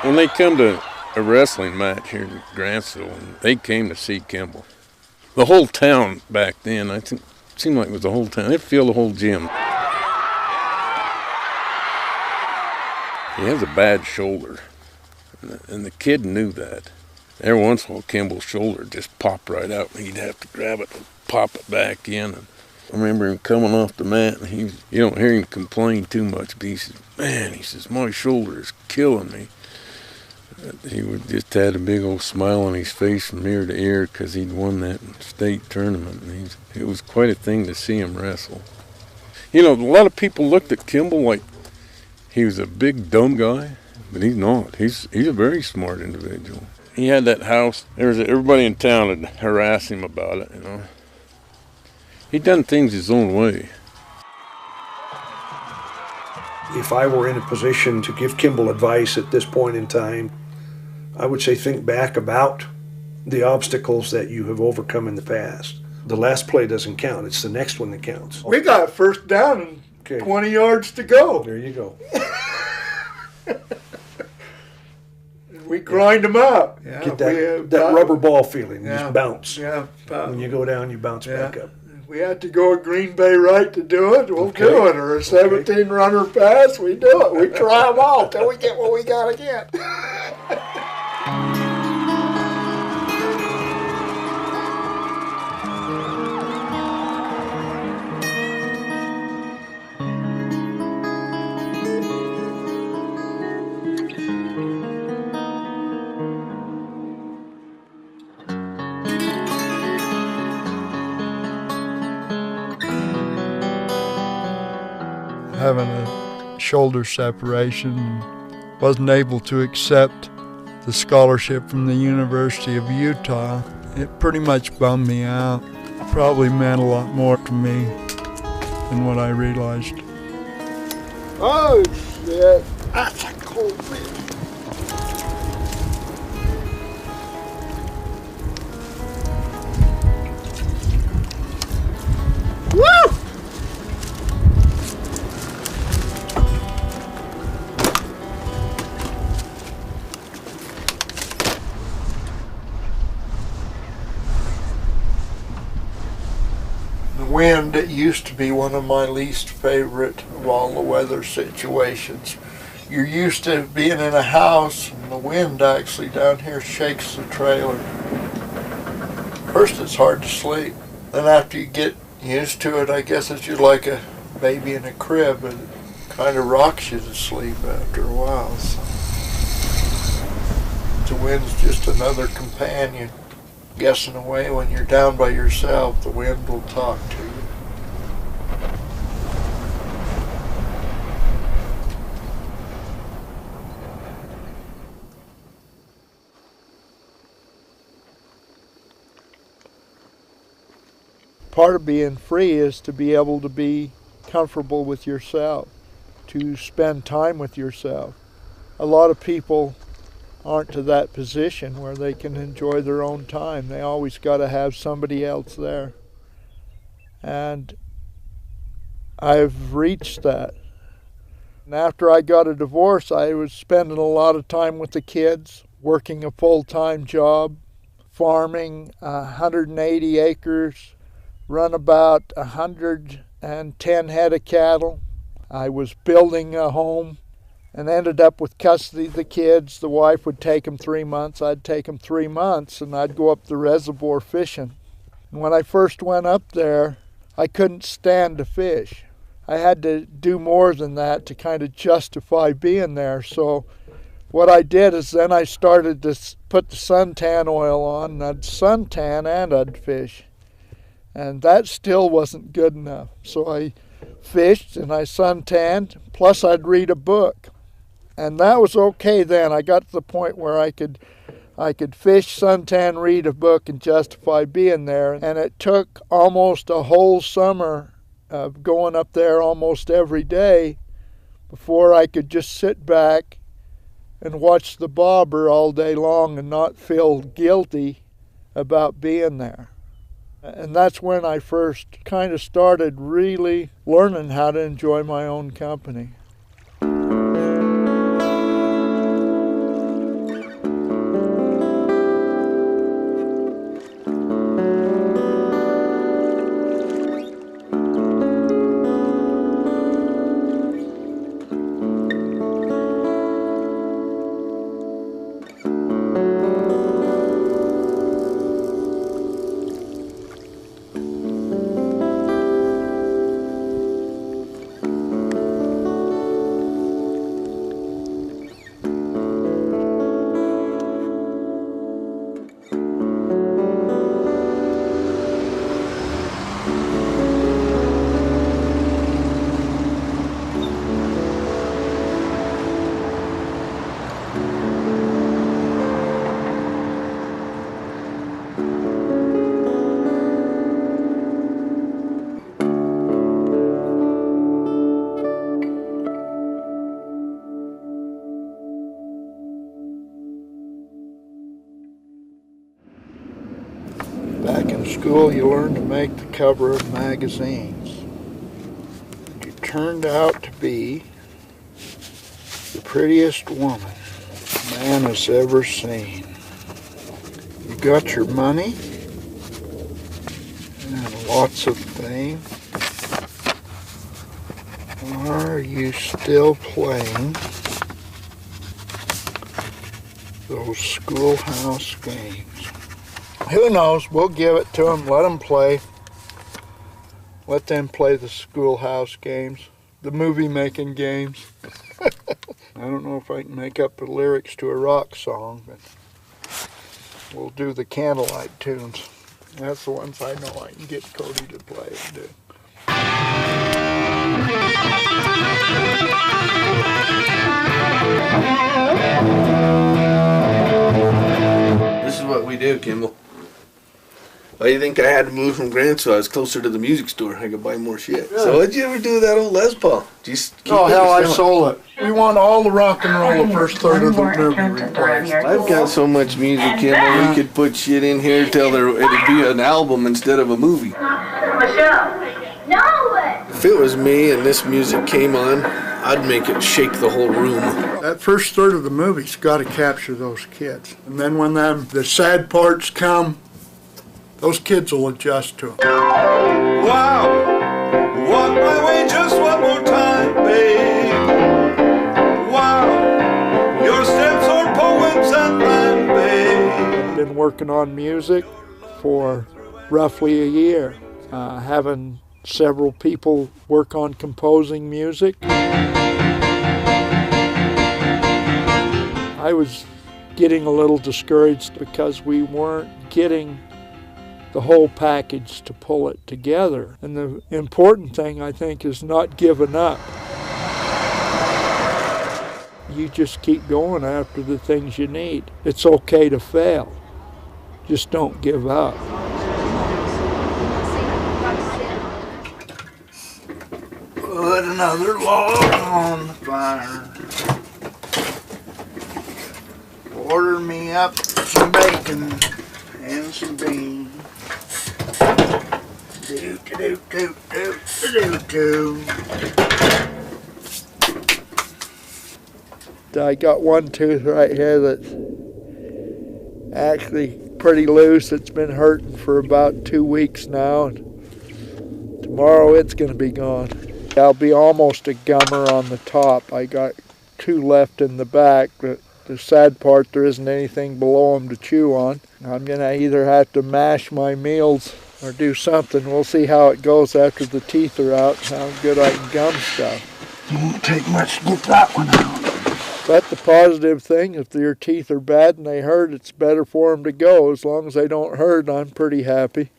When they come to a wrestling match here in Grantsville, and they came to see Kimball, the whole town back then, I think, it seemed like it was the whole town. They'd fill the whole gym. He has a bad shoulder, and the kid knew that. Every once in a while, Kimball's shoulder just popped right out, and he'd have to grab it and pop it back in. And I remember him coming off the mat, and you don't hear him complain too much, but he says, "Man," he says, "my shoulder is killing me." He would just had a big old smile on his face from ear to ear because he'd won that state tournament. And it was quite a thing to see him wrestle. A lot of people looked at Kimball like he was a big dumb guy, but he's not. He's a very smart individual. He had that house. Everybody in town would harass him about it, He'd done things his own way. If I were in a position to give Kimball advice at this point in time, I would say think back about the obstacles that you have overcome in the past. The last play doesn't count. It's the next one that counts. We got first down and 20 yards to go. There you go. We grind them out. Yeah, Get that rubber ball feeling. You just bounce. Yeah. When you go down, you bounce back up. If we had to go a Green Bay right to do it, we'll do it. Or a 17-runner pass, we do it. We try them all till we get what we got to get. Having a shoulder separation, wasn't able to accept the scholarship from the University of Utah. It pretty much bummed me out. It probably meant a lot more to me than what I realized. Oh, shit. That's a cold man. wind, it used to be one of my least favorite of all the weather situations. You're used to being in a house and the wind actually down here shakes the trailer. First it's hard to sleep. Then after you get used to it, I guess it's just like a baby in a crib. It kind of rocks you to sleep after a while. So the wind's just another companion. Guessing away when you're down by yourself, the wind will talk to you. Part of being free is to be able to be comfortable with yourself, to spend time with yourself. A lot of people aren't to that position where they can enjoy their own time. They always got to have somebody else there. And I've reached that. And after I got a divorce, I was spending a lot of time with the kids, working a full-time job, farming 180 acres, run about 110 head of cattle. I was building a home and ended up with custody of the kids. The wife would take them 3 months, I'd take them 3 months, and I'd go up the reservoir fishing. And when I first went up there, I couldn't stand to fish. I had to do more than that to kind of justify being there. So what I did is then I started to put the suntan oil on, and I'd suntan and I'd fish. And that still wasn't good enough. So I fished and I suntanned, plus I'd read a book. And that was okay then. I got to the point where I could fish, suntan, read a book, and justify being there. And it took almost a whole summer of going up there almost every day before I could just sit back and watch the bobber all day long and not feel guilty about being there. And that's when I first kind of started really learning how to enjoy my own company. Back in school, you learn to make the cover of magazines. You turned out to be the prettiest woman a man has ever seen. You got your money and lots of fame. Are you still playing those schoolhouse games? Who knows? We'll give it to them. Let them play. Let them play the schoolhouse games, the movie-making games. I don't know if I can make up the lyrics to a rock song, but we'll do the candlelight tunes. That's the ones I know I can get Cody to play and do. This is what we do, Kimball. Why do you think I had to move from Grant so I was closer to the music store? I could buy more shit. Really? So what'd you ever do with that old Les Paul? Oh, hell, I sold it. We want all the rock and roll the first third of the movie replaced. I've got so much music, Kimball, we could put shit in here till it'd be an album instead of a movie. Michelle. No! If it was me and this music came on, I'd make it shake the whole room. That first third of the movie's got to capture those kids. And then when the sad parts come, those kids will adjust to them. Wow, walk my way just one more time, babe. Wow, your steps are poems and land, babe. I've been working on music for roughly a year, having several people work on composing music. I was getting a little discouraged because we weren't getting the whole package to pull it together. And the important thing, I think, is not giving up. You just keep going after the things you need. It's okay to fail. Just don't give up. Put another log on the fire. Order me up some bacon and some beans. I got one tooth right here that's actually pretty loose. It's been hurting for about 2 weeks now. And tomorrow it's going to be gone. I'll be almost a gummer on the top. I got 2 left in the back, but the sad part, there isn't anything below them to chew on. I'm going to either have to mash my meals or do something. We'll see how it goes after the teeth are out, how good I can gum stuff. It won't take much to get that one out. But the positive thing, if your teeth are bad and they hurt, it's better for them to go. As long as they don't hurt, I'm pretty happy.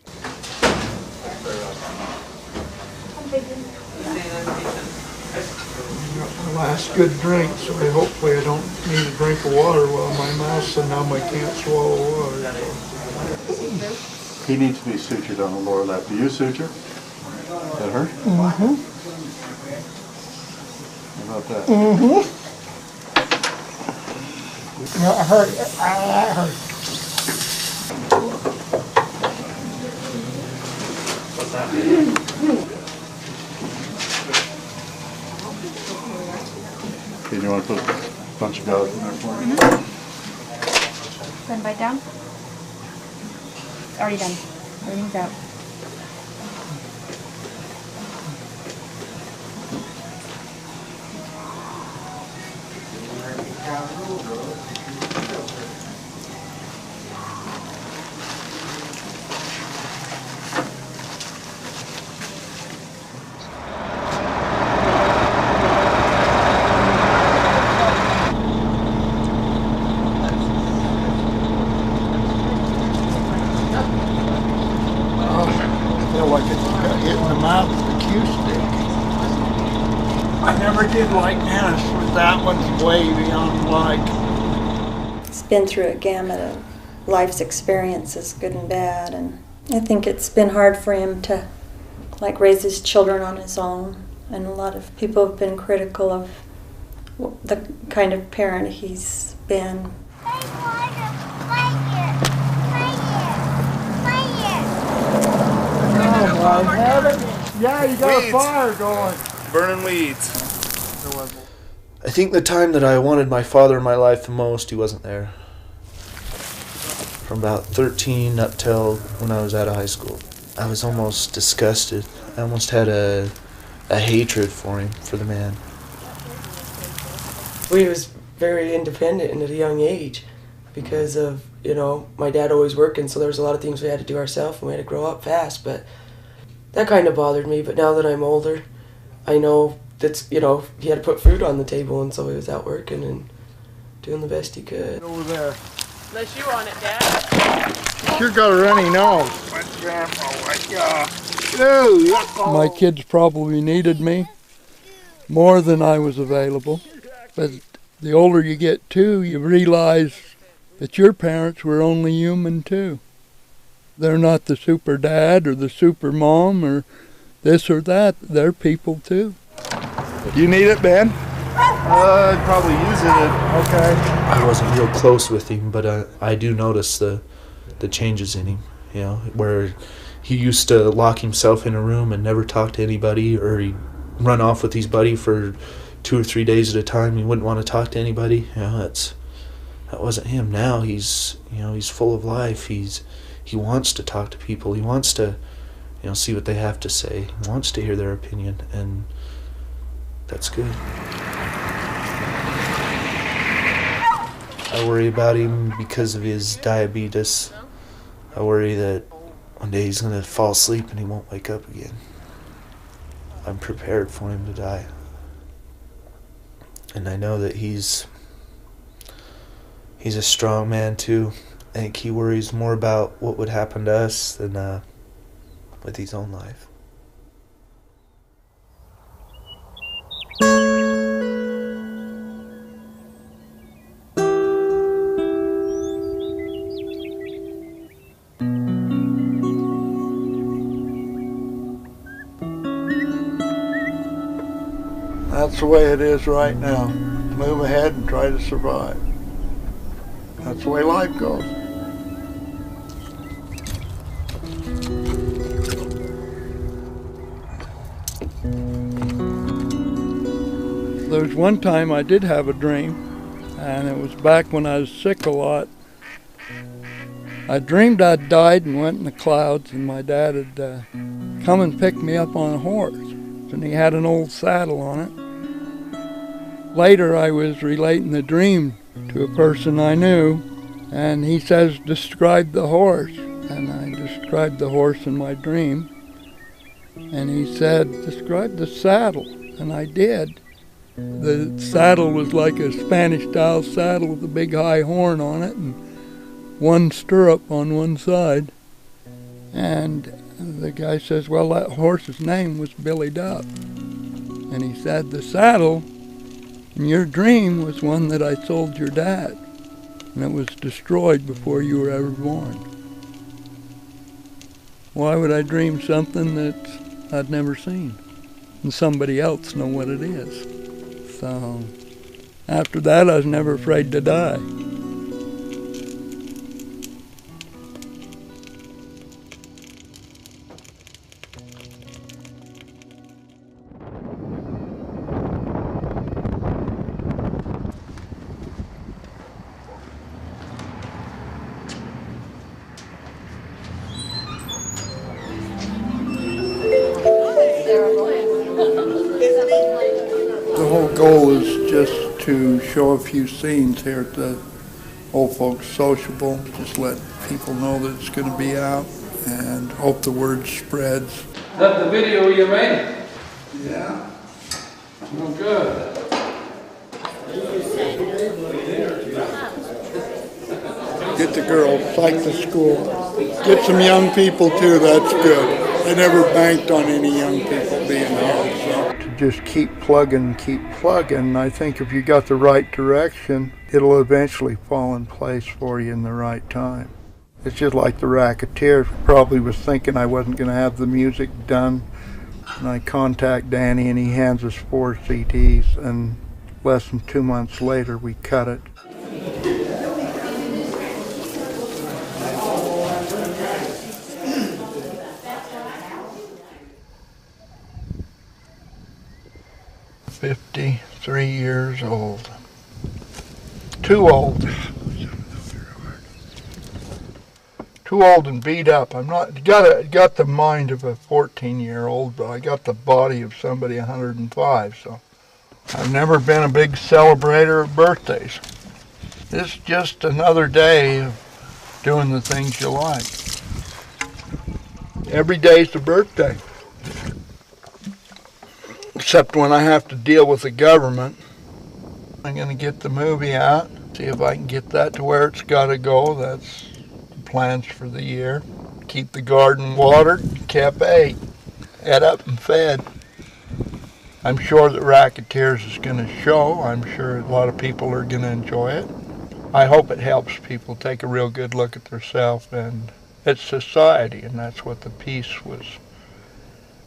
Last good drink, so hopefully I don't need a drink of water while my mouth's so numb I can't swallow water. He needs to be sutured on the lower lip. Do you suture? That hurt? Mm-hmm. How about that? Mm-hmm. No, it hurt. That hurt. What's that? Okay, do you want to put a bunch of gauze in there for me? Go and bite down. Already done. Everything's out. Way beyond like. He's been through a gamut of life's experiences, good and bad, and I think it's been hard for him to raise his children on his own, and a lot of people have been critical of the kind of parent he's been. Yeah, you got a fire going. Burning weeds. I think the time that I wanted my father in my life the most, he wasn't there. From about 13 up till when I was out of high school. I was almost disgusted. I almost had a hatred for him, for the man. We was very independent and at a young age because of, my dad always working, so there was a lot of things we had to do ourselves and we had to grow up fast, but that kind of bothered me. But now that I'm older, I know that's, he had to put food on the table, and so he was out working and doing the best he could. Over there. Unless you want it, Dad. Sure got a runny nose. My kids probably needed me more than I was available. But the older you get too, you realize that your parents were only human too. They're not the super dad or the super mom or this or that. They're people too. You need it, Ben? I'd probably use it. Okay. I wasn't real close with him, but I do notice the changes in him, where he used to lock himself in a room and never talk to anybody, or he'd run off with his buddy for 2 or 3 days at a time. He wouldn't want to talk to anybody. That wasn't him. Now he's full of life. He wants to talk to people. He wants to see what they have to say, wants to hear their opinion, and that's good. I worry about him because of his diabetes. I worry that one day he's going to fall asleep and he won't wake up again. I'm prepared for him to die. And I know that he's a strong man too. I think he worries more about what would happen to us than with his own life. That's the way it is right now. Move ahead and try to survive. That's the way life goes. There was one time I did have a dream, and it was back when I was sick a lot. I dreamed I'd died and went in the clouds, and my dad had come and picked me up on a horse, and he had an old saddle on it. Later I was relating the dream to a person I knew, and he says, describe the horse. And I described the horse in my dream, and he said, describe the saddle, and I did. The saddle was like a Spanish-style saddle with a big high horn on it and one stirrup on one side. And the guy says, well, that horse's name was Billy Duff. And he said, the saddle in your dream was one that I sold your dad, and it was destroyed before you were ever born. Why would I dream something that I'd never seen and somebody else know what it is? So after that, I was never afraid to die. The whole goal is just to show a few scenes here at the Old Folks Sociable. Just let people know that it's going to be out and hope the word spreads. Is that the video you made? Yeah. Oh, good. Get the girls, psych the school. Get some young people too, that's good. I never banked on any young people being here, so. To just keep plugging, I think if you got the right direction, it'll eventually fall in place for you in the right time. It's just like the Racketeers. Probably was thinking I wasn't going to have the music done, and I contact Danny and he hands us 4 CDs, and less than 2 months later we cut it. "53 years old. Too old. Too old and beat up. I'm not got the mind of a 14-year-old, but I got the body of somebody 105. So I've never been a big celebrator of birthdays. It's just another day of doing the things you like. Every day's a birthday. Except when I have to deal with the government. I'm going to get the movie out, see if I can get that to where it's got to go. That's the plans for the year. Keep the garden watered, kept ate, ate up and fed. I'm sure that Racketeers is going to show. I'm sure a lot of people are going to enjoy it. I hope it helps people take a real good look at themselves and at society, and that's what the piece was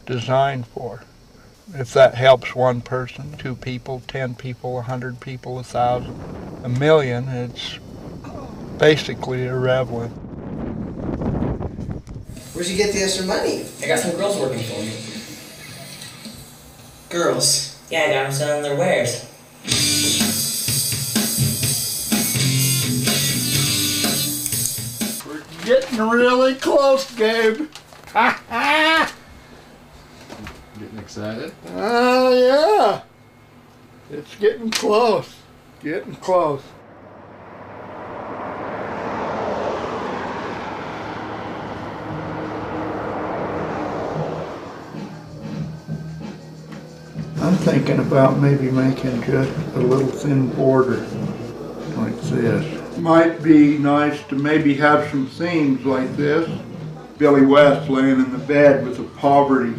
designed for. If that helps one person, 2 people, 10 people, 100 people, 1,000, 1,000,000, it's basically irrelevant. Where'd you get the extra money? I got some girls working for me. Girls? Yeah, I got them selling their wares. We're getting really close, Gabe. Getting excited? Yeah. It's getting close. Getting close. I'm thinking about maybe making just a little thin border like this. Might be nice to maybe have some themes like this. Billy West laying in the bed with a poverty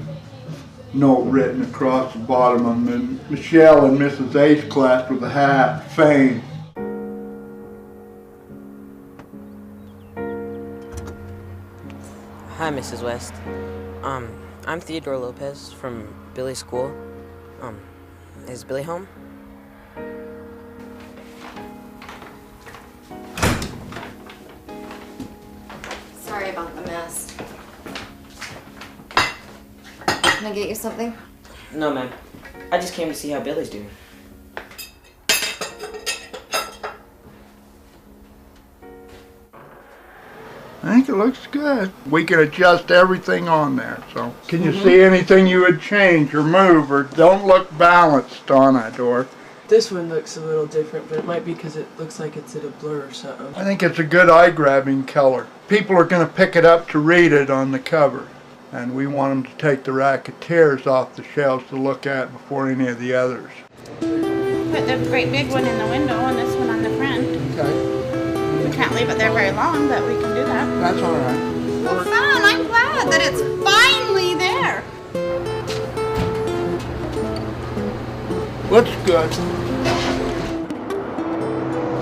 note written across the bottom, and then Michelle and Mrs. A's class with a hat, fame. Hi, Mrs. West. I'm Theodore Lopez from Billy's school. Is Billy home? Sorry about the mess. Can I get you something? No, ma'am. I just came to see how Billy's doing. I think it looks good. We can adjust everything on there, so. Can you see anything you would change or move, or don't look balanced on that door? This one looks a little different, but it might be because it looks like it's in a blur or something. I think it's a good eye-grabbing color. People are going to pick it up to read it on the cover, and we want them to take the racketeers off the shelves to look at before any of the others. Put the great big one in the window and this one on the front. Okay. We can't leave it there very long, but we can do that. That's all right. Well, fun. I'm glad that it's finally there. Looks good.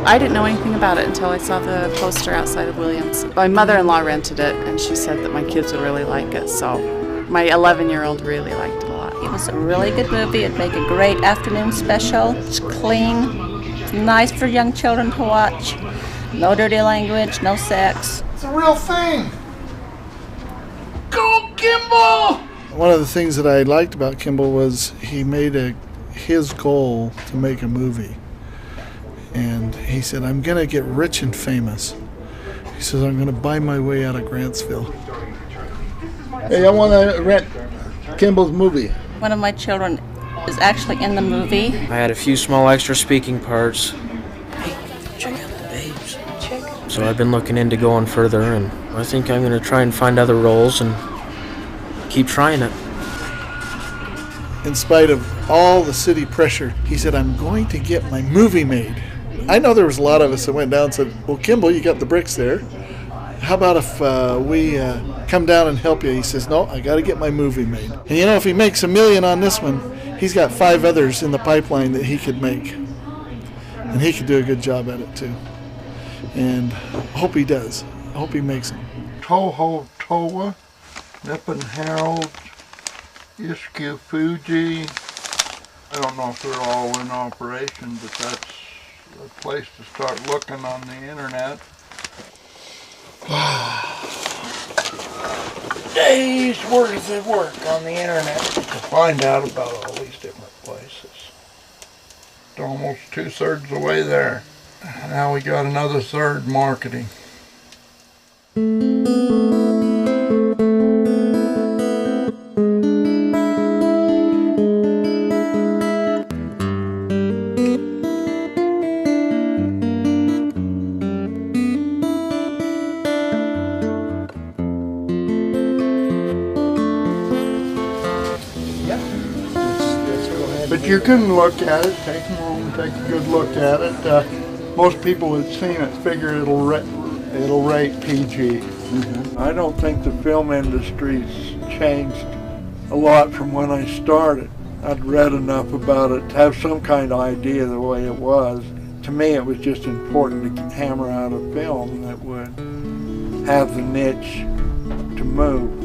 I didn't know anything about it until I saw the poster outside of Williams. My mother-in-law rented it, and she said that my kids would really like it, so my 11-year-old really liked it a lot. It was a really good movie. It'd make a great afternoon special. It's clean. It's nice for young children to watch. No dirty language, no sex. It's a real thing. Go Kimball! One of the things that I liked about Kimball was he made his goal to make a movie. And he said, I'm going to get rich and famous. He says, I'm going to buy my way out of Grantsville. Hey, I want to rent Kimball's movie. One of my children is actually in the movie. I had a few small extra speaking parts. Hey, check out the babes. So I've been looking into going further, and I think I'm going to try and find other roles and keep trying it. In spite of all the city pressure, he said, I'm going to get my movie made. I know there was a lot of us that went down and said, well, Kimball, you got the bricks there. How about if we come down and help you? He says, no, I got to get my movie made. And you know, if he makes $1 million on this one, he's got 5 others in the pipeline that he could make. And he could do a good job at it, too. And I hope he does. I hope he makes them. Toho Toa, Nippon Herald, Ishku Fuji. I don't know if they're all in operation, but that's a place to start looking on the internet. Days worth of work on the internet to find out about all these different places. It's almost 2/3 the way there. Now we got another third, marketing. But you can look at it, take them home, take a good look at it. Most people that seen it figure it'll rate PG. I don't think the film industry's changed a lot from when I started. I'd read enough about it to have some kind of idea of the way it was. To me, it was just important to hammer out a film that would have the niche to move.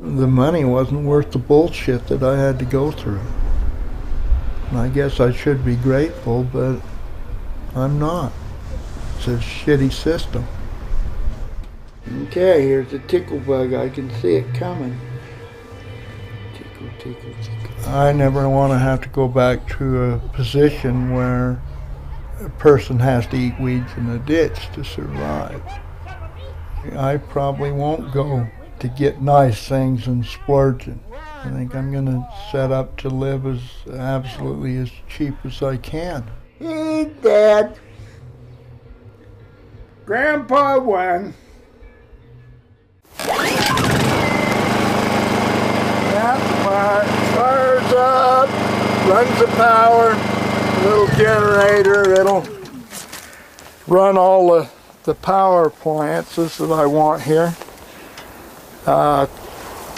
The money wasn't worth the bullshit that I had to go through. And I guess I should be grateful, but I'm not. It's a shitty system. Okay, here's a tickle bug. I can see it coming. Tickle, tickle, tickle. I never want to have to go back to a position where a person has to eat weeds in a ditch to survive. I probably won't go to get nice things and splurging. I think I'm going to set up to live as absolutely as cheap as I can. Hey, Dad. Grandpa won. Fire's up, runs the power, little generator, it'll run all the power appliances that I want here.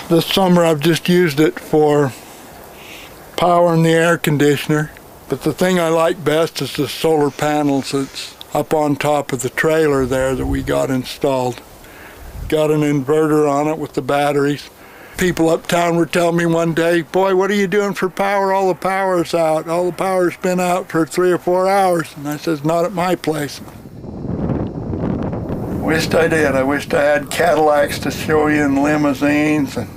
This summer I've just used it for powering the air conditioner, but the thing I like best is the solar panels that's up on top of the trailer there that we got installed. Got an inverter on it with the batteries. People uptown were telling me one day, boy, what are you doing for power? All the power's out. All the power's been out for 3 or 4 hours. And I says, not at my place. Wished I did. I wished I had Cadillacs to show you and limousines and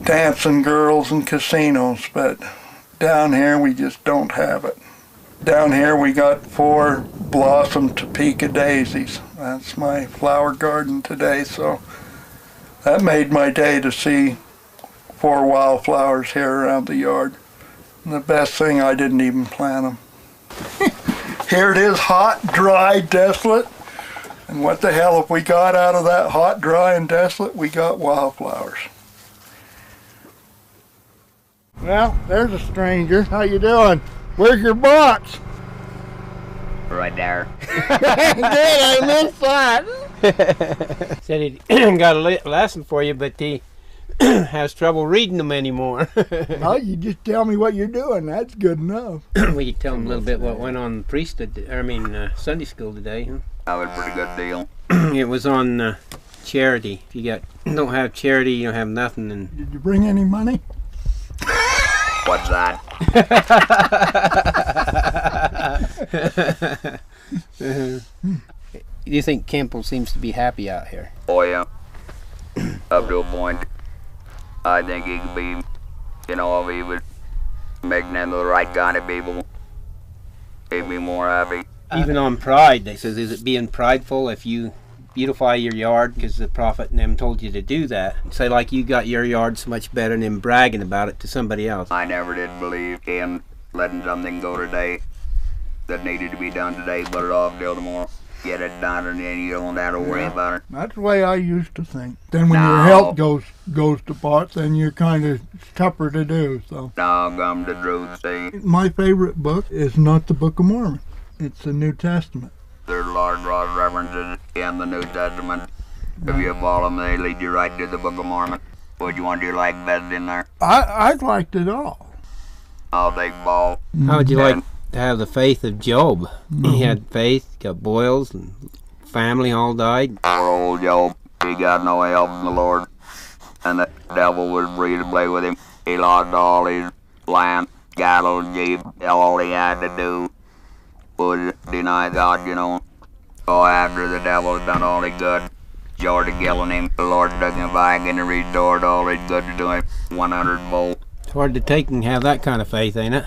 dancing girls and casinos, but down here we just don't have it. Down here we got 4 blossom Topeka daisies. That's my flower garden today, so that made my day to see 4 wildflowers here around the yard. And the best thing, I didn't even plant them. Here it is, hot, dry, desolate. And what the hell have we got out of that hot, dry, and desolate? We got wildflowers. Well, there's a stranger. How you doing? Where's your box? Right there. Good, I missed that. Said he got a lesson for you, but he has trouble reading them anymore. Well, you just tell me what you're doing. That's good enough. Well, you tell him a little bit what went on Sunday school today. Huh? That was a pretty good deal. It was on charity. If you don't have charity, you don't have nothing. And did you bring any money? what's that? Do you think Kimball seems to be happy out here? Oh yeah, up to a point. I think he could be, if he was making them the right kind of people, he'd be more happy. Even on pride, they says, is it being prideful if you beautify your yard because the prophet and them told you to do that? Say like you got your yard so much better than him bragging about it to somebody else. I never did believe him letting something go today that needed to be done today, put it off till tomorrow. Get it done and then you don't have to worry about it. That's the way I used to think. Then when your health goes to pot, then you're kind of tougher to do. So now come the truth, see. My favorite book is not the Book of Mormon. It's the New Testament. There's large references in the New Testament. If you follow them, they lead you right to the Book of Mormon. What you want to like best in there? I liked it all. I'll take Paul. How would you like to have the faith of Job? He had faith, got boils, and family all died. Poor old Job, he got no help from the Lord, and the devil was free to play with him. He lost all his land, cattle, sheep. All he had to do was deny God, So after the devil's done all he could, short of killing him, the Lord took him back and restored all his goods to him 100-fold. It's hard to take and have that kind of faith, ain't it?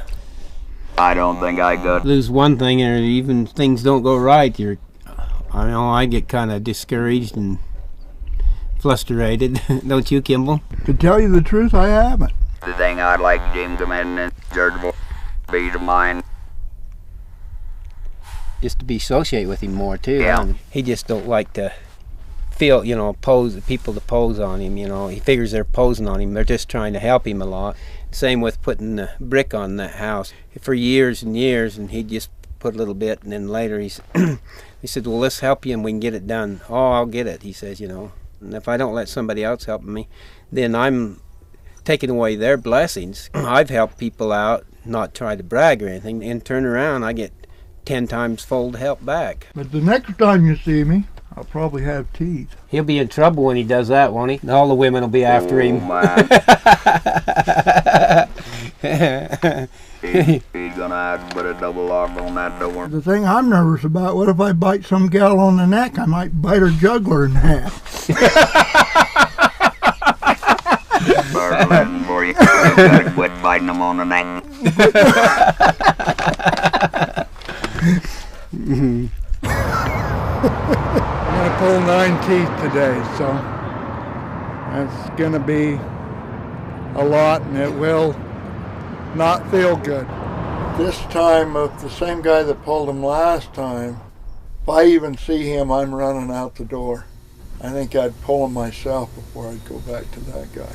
I don't think I could. Lose one thing and even things don't go right, I get kind of discouraged and frustrated. Don't you, Kimball? To tell you the truth, I haven't. The thing I'd like Jim to mention is charitable peace of mind. Just to be associated with him more too. Yeah. He just don't like to feel, people to pose on him, He figures they're posing on him. They're just trying to help him a lot. Same with putting the brick on that house. For years and years, and he'd just put a little bit, and then later he said, well, let's help you and we can get it done. Oh, I'll get it, he says, And if I don't let somebody else help me, then I'm taking away their blessings. I've helped people out, not try to brag or anything, and turn around, I get 10 times fold help back. But the next time you see me, I'll probably have teeth. He'll be in trouble when he does that, won't he? All the women will be after him. He's gonna have to put a double lock on that door. The thing I'm nervous about, what if I bite some gal on the neck? I might bite her jugular in half. Burgling for you. You gotta quit biting them on the neck. I'm going to pull 9 teeth today, so that's going to be a lot, and it will not feel good. This time, if the same guy that pulled him last time, if I even see him, I'm running out the door. I think I'd pull him myself before I'd go back to that guy.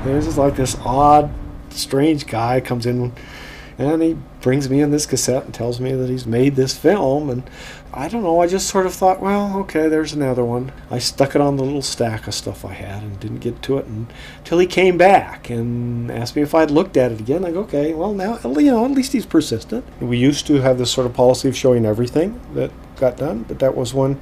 There's just like this odd, strange guy comes in and he brings me in this cassette and tells me that he's made this film, and I don't know, I just sort of thought, well, okay, there's another one. I stuck it on the little stack of stuff I had and didn't get to it until he came back and asked me if I'd looked at it again. I go, okay, well now, at least he's persistent. We used to have this sort of policy of showing everything that got done, but that was when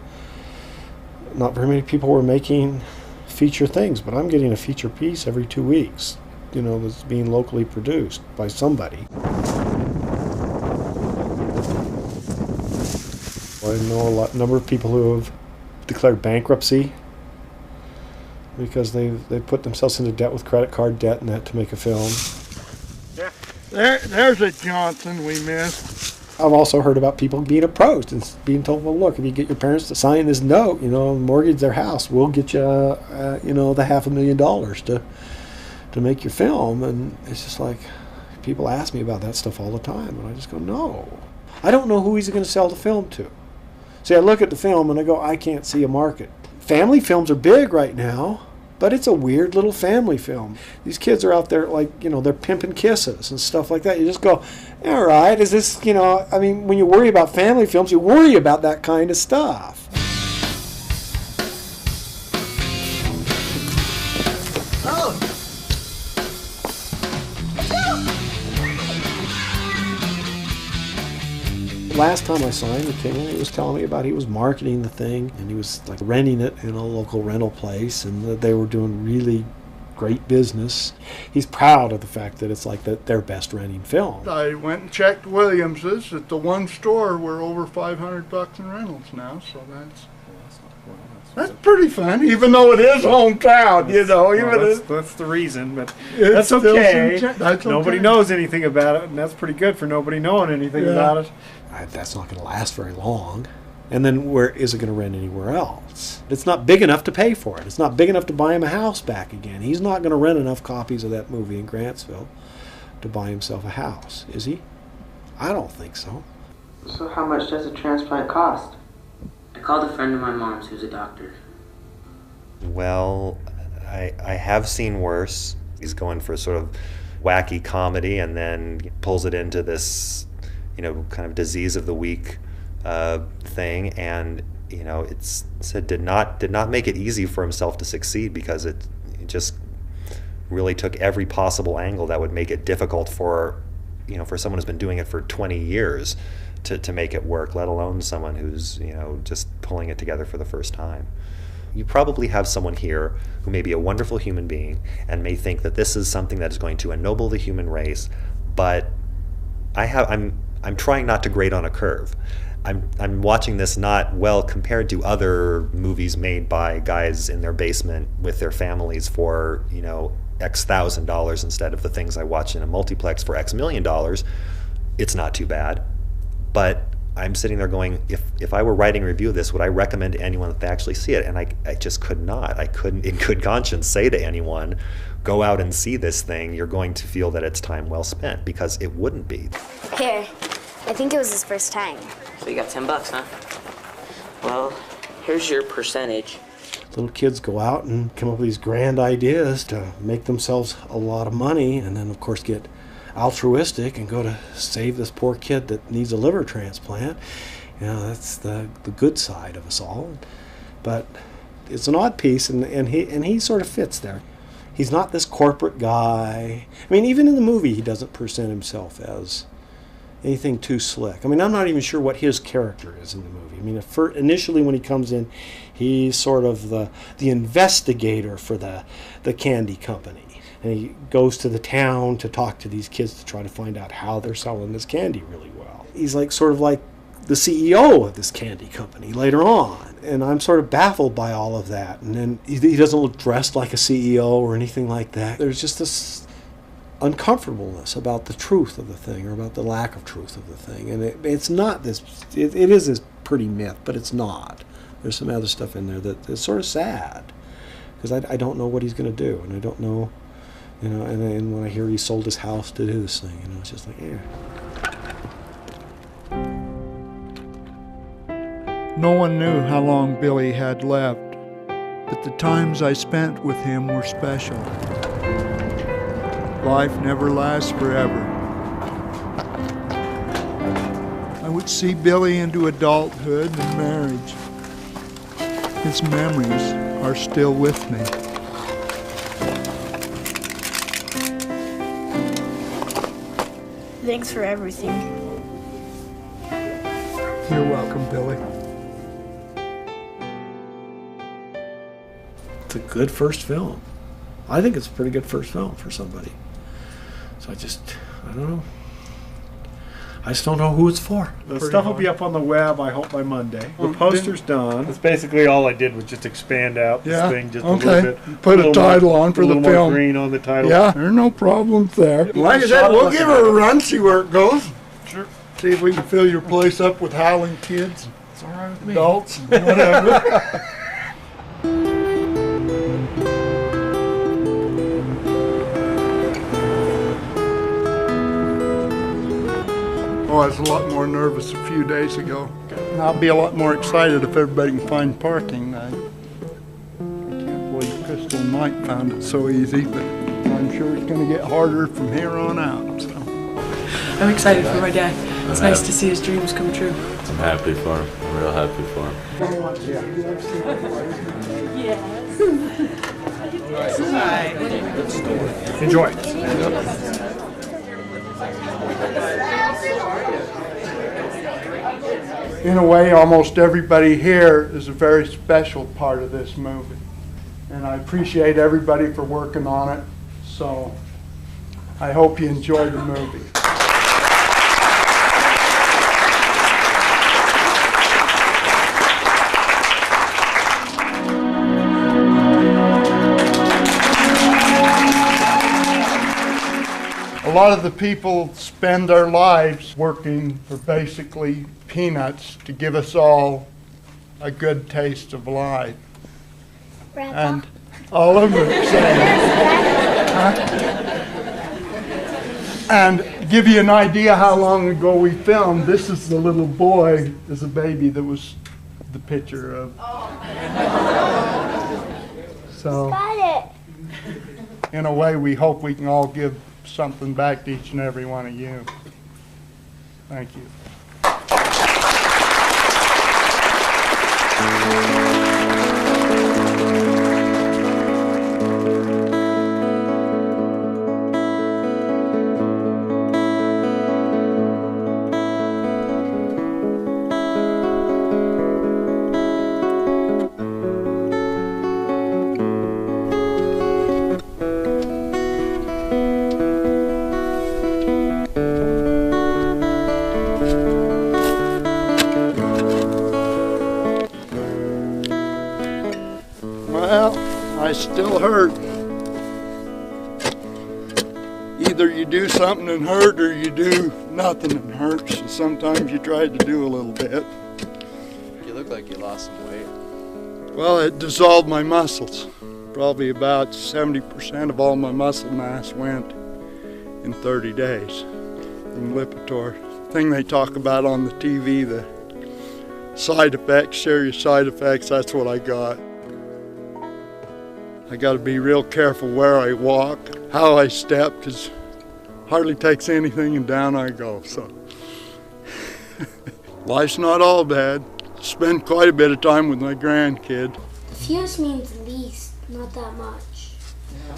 not very many people were making feature things, but I'm getting a feature piece every 2 weeks, you know, that's being locally produced by somebody. I know a number of people who have declared bankruptcy because they put themselves into debt with credit card debt and that to make a film. There's a Johnson we missed. I've also heard about people being approached and being told, well, look, if you get your parents to sign this note, you know, mortgage their house, we'll get you, you know, the $500,000 to make your film. And it's just like, people ask me about that stuff all the time, and I just go, no. I don't know who he's going to sell the film to. See, I look at the film and I go, I can't see a market. Family films are big right now, but it's a weird little family film. These kids are out there, like, you know, they're pimping kisses and stuff like that. You just go, all right, is this, you know, I mean, when you worry about family films, you worry about that kind of stuff. Last time I saw him, he was telling me about he was marketing the thing, and he was like renting it in a local rental place, and that they were doing really great business. He's proud of the fact that it's like their best renting film. I went and checked Williams's. At the one store, we're over $500 in rentals now, so that's pretty fun, even though it is hometown, you know. Well, that's the reason, but that's okay. Nobody knows anything about it, and that's pretty good for nobody knowing anything about it. That's not going to last very long. And then where is it going to rent anywhere else? It's not big enough to pay for it. It's not big enough to buy him a house back again. He's not going to rent enough copies of that movie in Grantsville to buy himself a house, is he? I don't think so. So how much does a transplant cost? I called a friend of my mom's who's a doctor. Well, I have seen worse. He's going for a sort of wacky comedy and then pulls it into this, you know, kind of disease of the week thing, and you know, it did not make it easy for himself to succeed, because it just really took every possible angle that would make it difficult for, you know, for someone who's been doing it for 20 years to make it work, let alone someone who's, you know, just pulling it together for the first time. You probably have someone here who may be a wonderful human being and may think that this is something that is going to ennoble the human race, but I'm trying not to grade on a curve. I'm watching this not well compared to other movies made by guys in their basement with their families for, you know, X $1,000 instead of the things I watch in a multiplex for X $1 million. It's not too bad, but I'm sitting there going, if I were writing a review of this, would I recommend to anyone that they actually see it? And I just could not. I couldn't, in good conscience, say to anyone, go out and see this thing. You're going to feel that it's time well spent, because it wouldn't be. Here, I think it was his first time. So you got $10, huh? Well, here's your percentage. Little kids go out and come up with these grand ideas to make themselves a lot of money, and then of course get altruistic and go to save this poor kid that needs a liver transplant. You know, that's the good side of us all. But it's an odd piece, and he sort of fits there. He's not this corporate guy. I mean, even in the movie, he doesn't present himself as anything too slick. I mean, I'm not even sure what his character is in the movie. I mean, initially when he comes in, he's sort of the investigator for the candy company. And he goes to the town to talk to these kids to try to find out how they're selling this candy really well. He's like sort of like the CEO of this candy company later on. And I'm sort of baffled by all of that. And then he doesn't look dressed like a CEO or anything like that. There's just this uncomfortableness about the truth of the thing, or about the lack of truth of the thing. And it's not this, it is this pretty myth, but it's not. There's some other stuff in there that is sort of sad, because I don't know what he's going to do, and I don't know, you know, and when I hear he sold his house to do this thing, you know, it's just like, yeah. No one knew how long Billy had left, but the times I spent with him were special. Life never lasts forever. I would see Billy into adulthood and marriage. His memories are still with me. Thanks for everything. You're welcome, Billy. It's a good first film. I think it's a pretty good first film for somebody. So I don't know. I just don't know who it's for. The stuff will be up on the web, I hope, by Monday. The poster's done. That's basically all I did, was just expand out this thing just a little bit. Put a title on for the film. A little more green on the title. Yeah, there are no problems there. Like I said, we'll give her a run, see where it goes. Sure. See if we can fill your place up with howling kids. It's all right with me. Adults, whatever. Oh, I was a lot more nervous a few days ago. And I'll be a lot more excited if everybody can find parking. I can't believe Crystal and Mike found it so easy, but I'm sure it's going to get harder from here on out. So. I'm excited for my dad. It's nice to see his dreams come true. I'm happy for him. I'm real happy for him. Yes. Enjoy. In a way, almost everybody here is a very special part of this movie. And I appreciate everybody for working on it. So I hope you enjoy the movie. A lot of the people spend their lives working for basically peanuts to give us all a good taste of life. Grandpa. And all of them say, and give you an idea how long ago we filmed, this is the little boy as a baby that was the picture of. So, in a way, we hope we can all give something back to each and every one of you. Thank you. I still hurt. Either you do something and hurt, or you do nothing hurts. Sometimes you try to do a little bit. You look like you lost some weight. Well, it dissolved my muscles. Probably about 70% of all my muscle mass went in 30 days from Lipitor. The thing they talk about on the TV, the side effects, serious side effects, that's what I got. I got to be real careful where I walk, how I step, because hardly takes anything and down I go. So life's not all bad. Spend quite a bit of time with my grandkid. The fewest means least, not that much.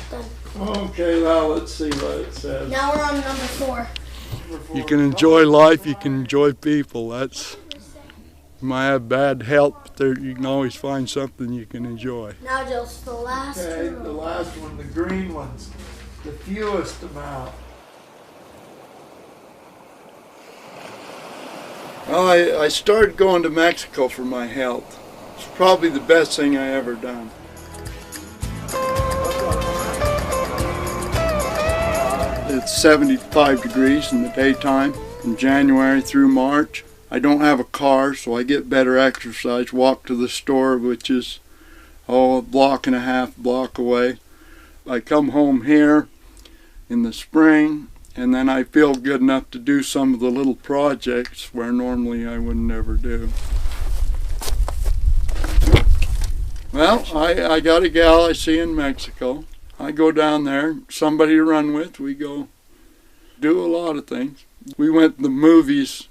Done. Okay, now let's see what it says. Now we're on number 4. You can enjoy life, you can enjoy people. That's, you might have bad health, but there, you can always find something you can enjoy. Now just the last Okay, two. the last one, the green one's the fewest amount. Well, I started going to Mexico for my health. It's probably the best thing I ever done. It's 75 degrees in the daytime from January through March. I don't have a car, so I get better exercise. Walk to the store, which is a block and a half block away. I come home here in the spring, and then I feel good enough to do some of the little projects where normally I would never do. Well, I got a gal I see in Mexico. I go down there, somebody to run with. We go do a lot of things. We went to the movies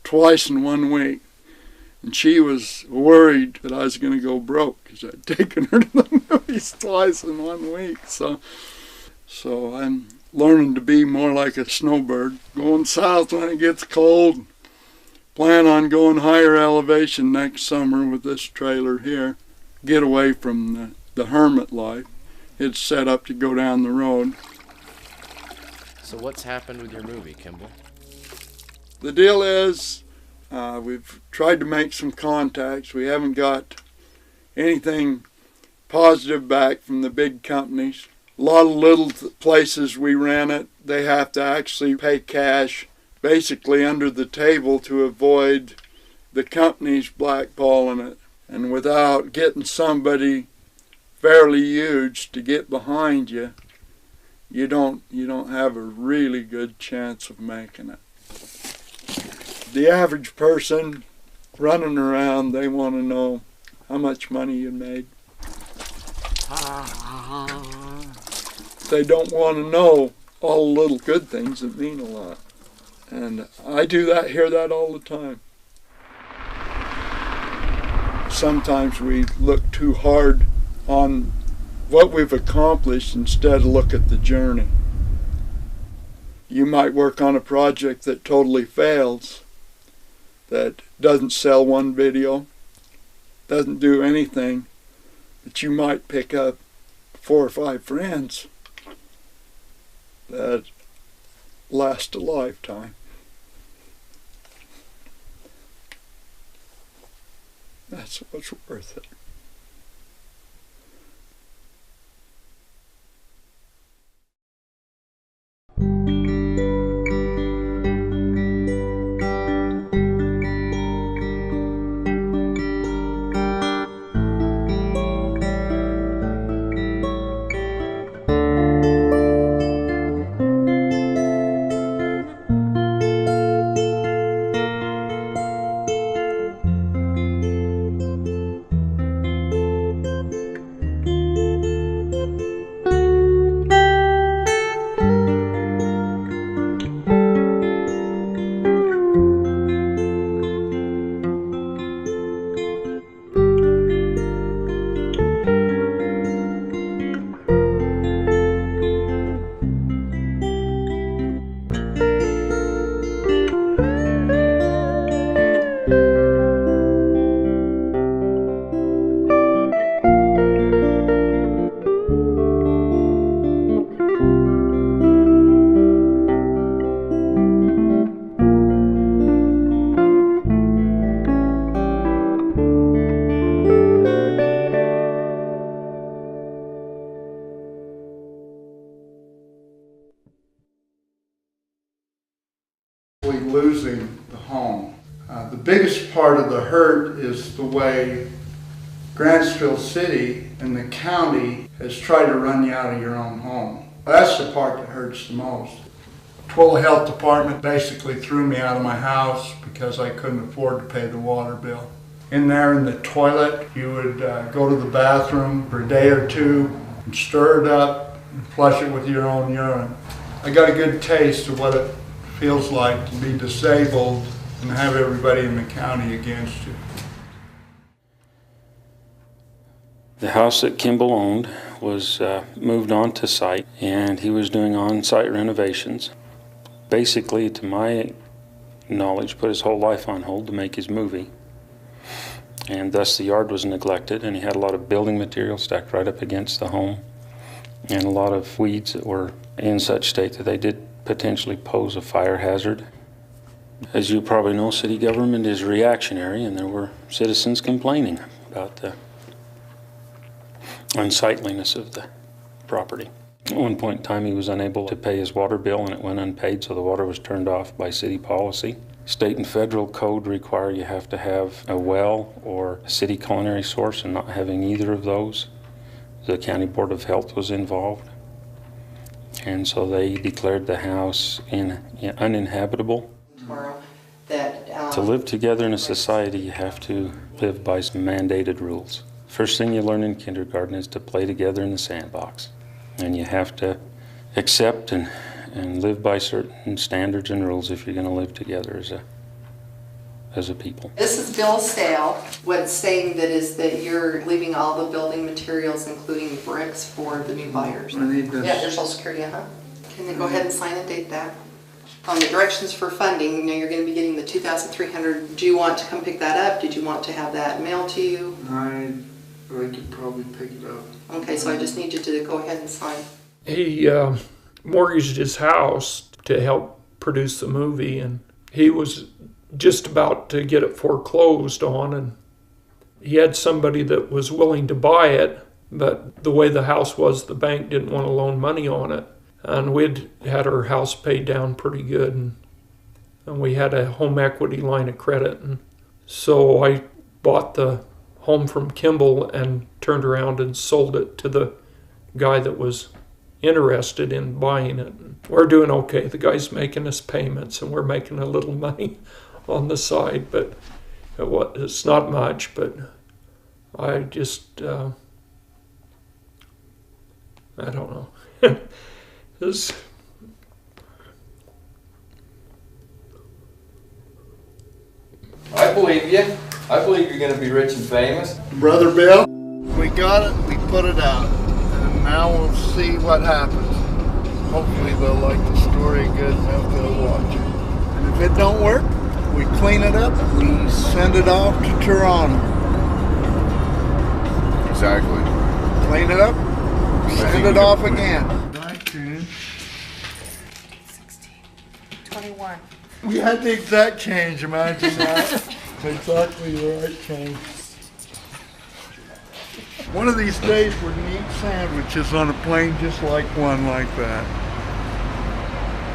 twice in 1 week, and she was worried that I was going to go broke because I'd taken her to the movies twice in 1 week. So I'm learning to be more like a snowbird. Going south when it gets cold. Plan on going higher elevation next summer with this trailer here. Get away from the hermit life. It's set up to go down the road. So what's happened with your movie, Kimball? The deal is, we've tried to make some contacts. We haven't got anything positive back from the big companies. A lot of little places we rent it, they have to actually pay cash, basically under the table, to avoid the companies blackballing it. And without getting somebody fairly huge to get behind you, you don't have a really good chance of making it. The average person running around, they want to know how much money you made. They don't want to know all the little good things that mean a lot. And I hear that all the time. Sometimes we look too hard on what we've accomplished instead of look at the journey. You might work on a project that totally fails, that doesn't sell one video, doesn't do anything, but you might pick up 4 or 5 friends that last a lifetime. That's what's worth it. actually losing the home. The biggest part of the hurt is the way Grantsville City and the county has tried to run you out of your own home. That's the part that hurts the most. Twilla Health Department basically threw me out of my house because I couldn't afford to pay the water bill. In there in the toilet, you would go to the bathroom for a day or two and stir it up and flush it with your own urine. I got a good taste of what it feels like to be disabled and have everybody in the county against you. The house that Kimball owned was moved onto site, and he was doing on-site renovations. Basically, to my knowledge, put his whole life on hold to make his movie. And thus the yard was neglected, and he had a lot of building material stacked right up against the home, and a lot of weeds that were in such state that they did potentially pose a fire hazard. As you probably know, city government is reactionary, and there were citizens complaining about the unsightliness of the property. At one point in time, he was unable to pay his water bill, and it went unpaid, so the water was turned off by city policy. State and federal code require you have to have a well or a city culinary source, and not having either of those, the County Board of Health was involved. And so they declared the house uninhabitable. Tomorrow, that To live together in a society, you have to live by some mandated rules. First thing you learn in kindergarten is to play together in the sandbox. And you have to accept and live by certain standards and rules if you're going to live together as a people. this is Bill Stale. What it's saying that is that you're leaving all the building materials, including bricks, for the new buyers. I need this. Yeah, your Social Security, Can they go ahead and sign and date that? On the directions for funding, you know, you're going to be getting the $2,300. Do you want to come pick that up? Did you want to have that mailed to you? I could probably pick it up. Okay, so I just need you to go ahead and sign. He mortgaged his house to help produce the movie, and he was just about to get it foreclosed on, and he had somebody that was willing to buy it, but the way the house was, the bank didn't want to loan money on it, and we'd had our house paid down pretty good, and we had a home equity line of credit, and so I bought the home from Kimball and turned around and sold it to the guy that was interested in buying it. We're doing okay. The guy's making us payments, and we're making a little money on the side, but it's not much. But I just, I don't know. I believe you. I believe you're going to be rich and famous. Brother Bill, we got it, we put it out, and now we'll see what happens. Hopefully they'll like the story good enough they'll watch it. And if it don't work, we clean it up, we send it off to Toronto. Exactly. Clean it up, send it off again. 19. 21. We had the exact change, imagine that. Exactly the right change. One of these days we're going to eat sandwiches on a plane just like one like that.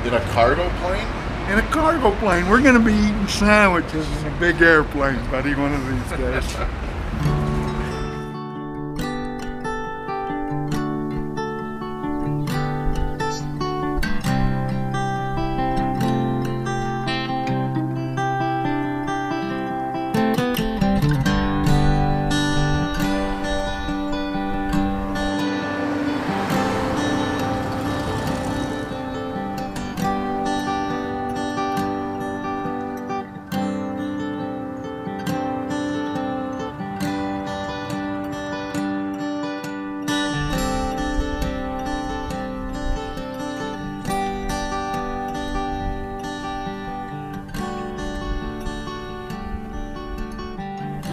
In a cargo plane? In a cargo plane. We're going to be eating sandwiches in a big airplane, buddy, one of these days.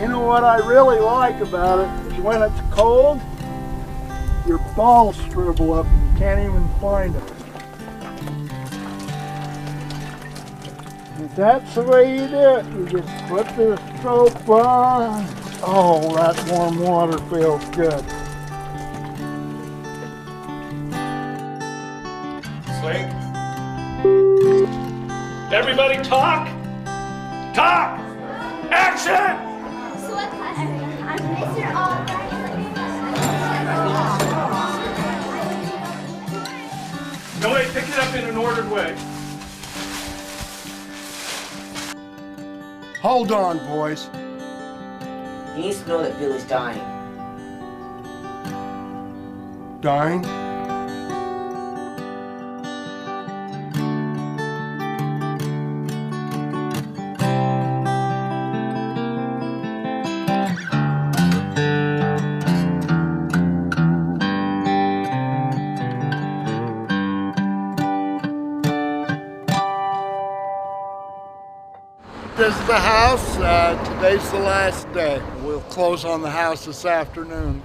You know what I really like about it is when it's cold, your balls shrivel up and you can't even find them. If that's the way you do it, you just put the soap on. Oh, that warm water feels good. Slink. Everybody talk! Talk! Action! No, wait, pick it up in an ordered way. Hold on, boys. He needs to know that Billy's dying. Dying? This is the house. Today's the last day. We'll close on the house this afternoon.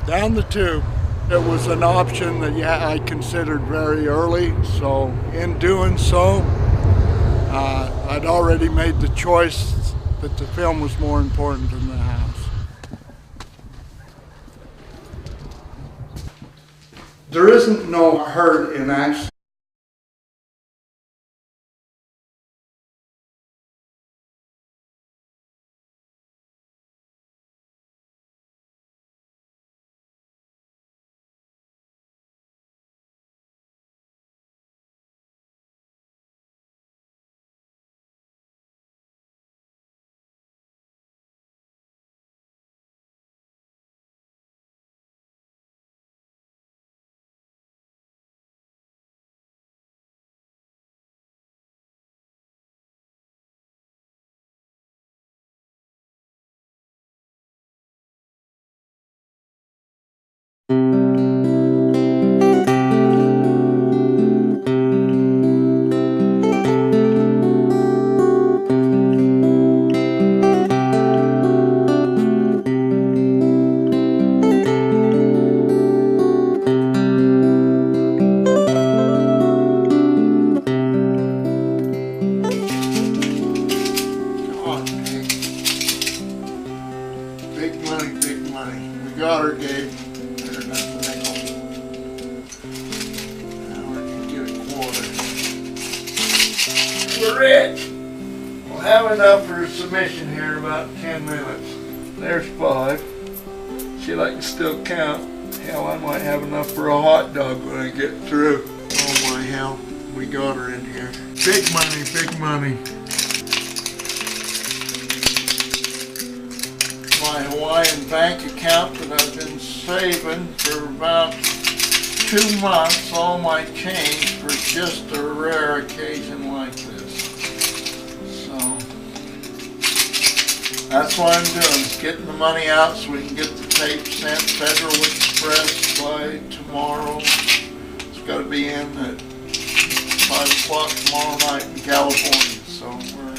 Down the tube. It was an option that I considered very early, so in doing so, I'd already made the choice that the film was more important than the house. There isn't no hurt in accident. Got her, Gabe. There's another nickel. Now we're gonna get a quarter. We're rich. We'll have enough for a submission here in about 10 minutes. There's 5. See if I can still count. Hell, I might have enough for a hot dog when I get through. Oh my hell, we got her in here. Big money, big money. My Hawaiian bank account that I've been saving for about 2 months, all my change for just a rare occasion like this. So that's what I'm doing, is getting the money out so we can get the tape sent Federal Express by tomorrow. It's got to be in at 5 o'clock tomorrow night in California. So we're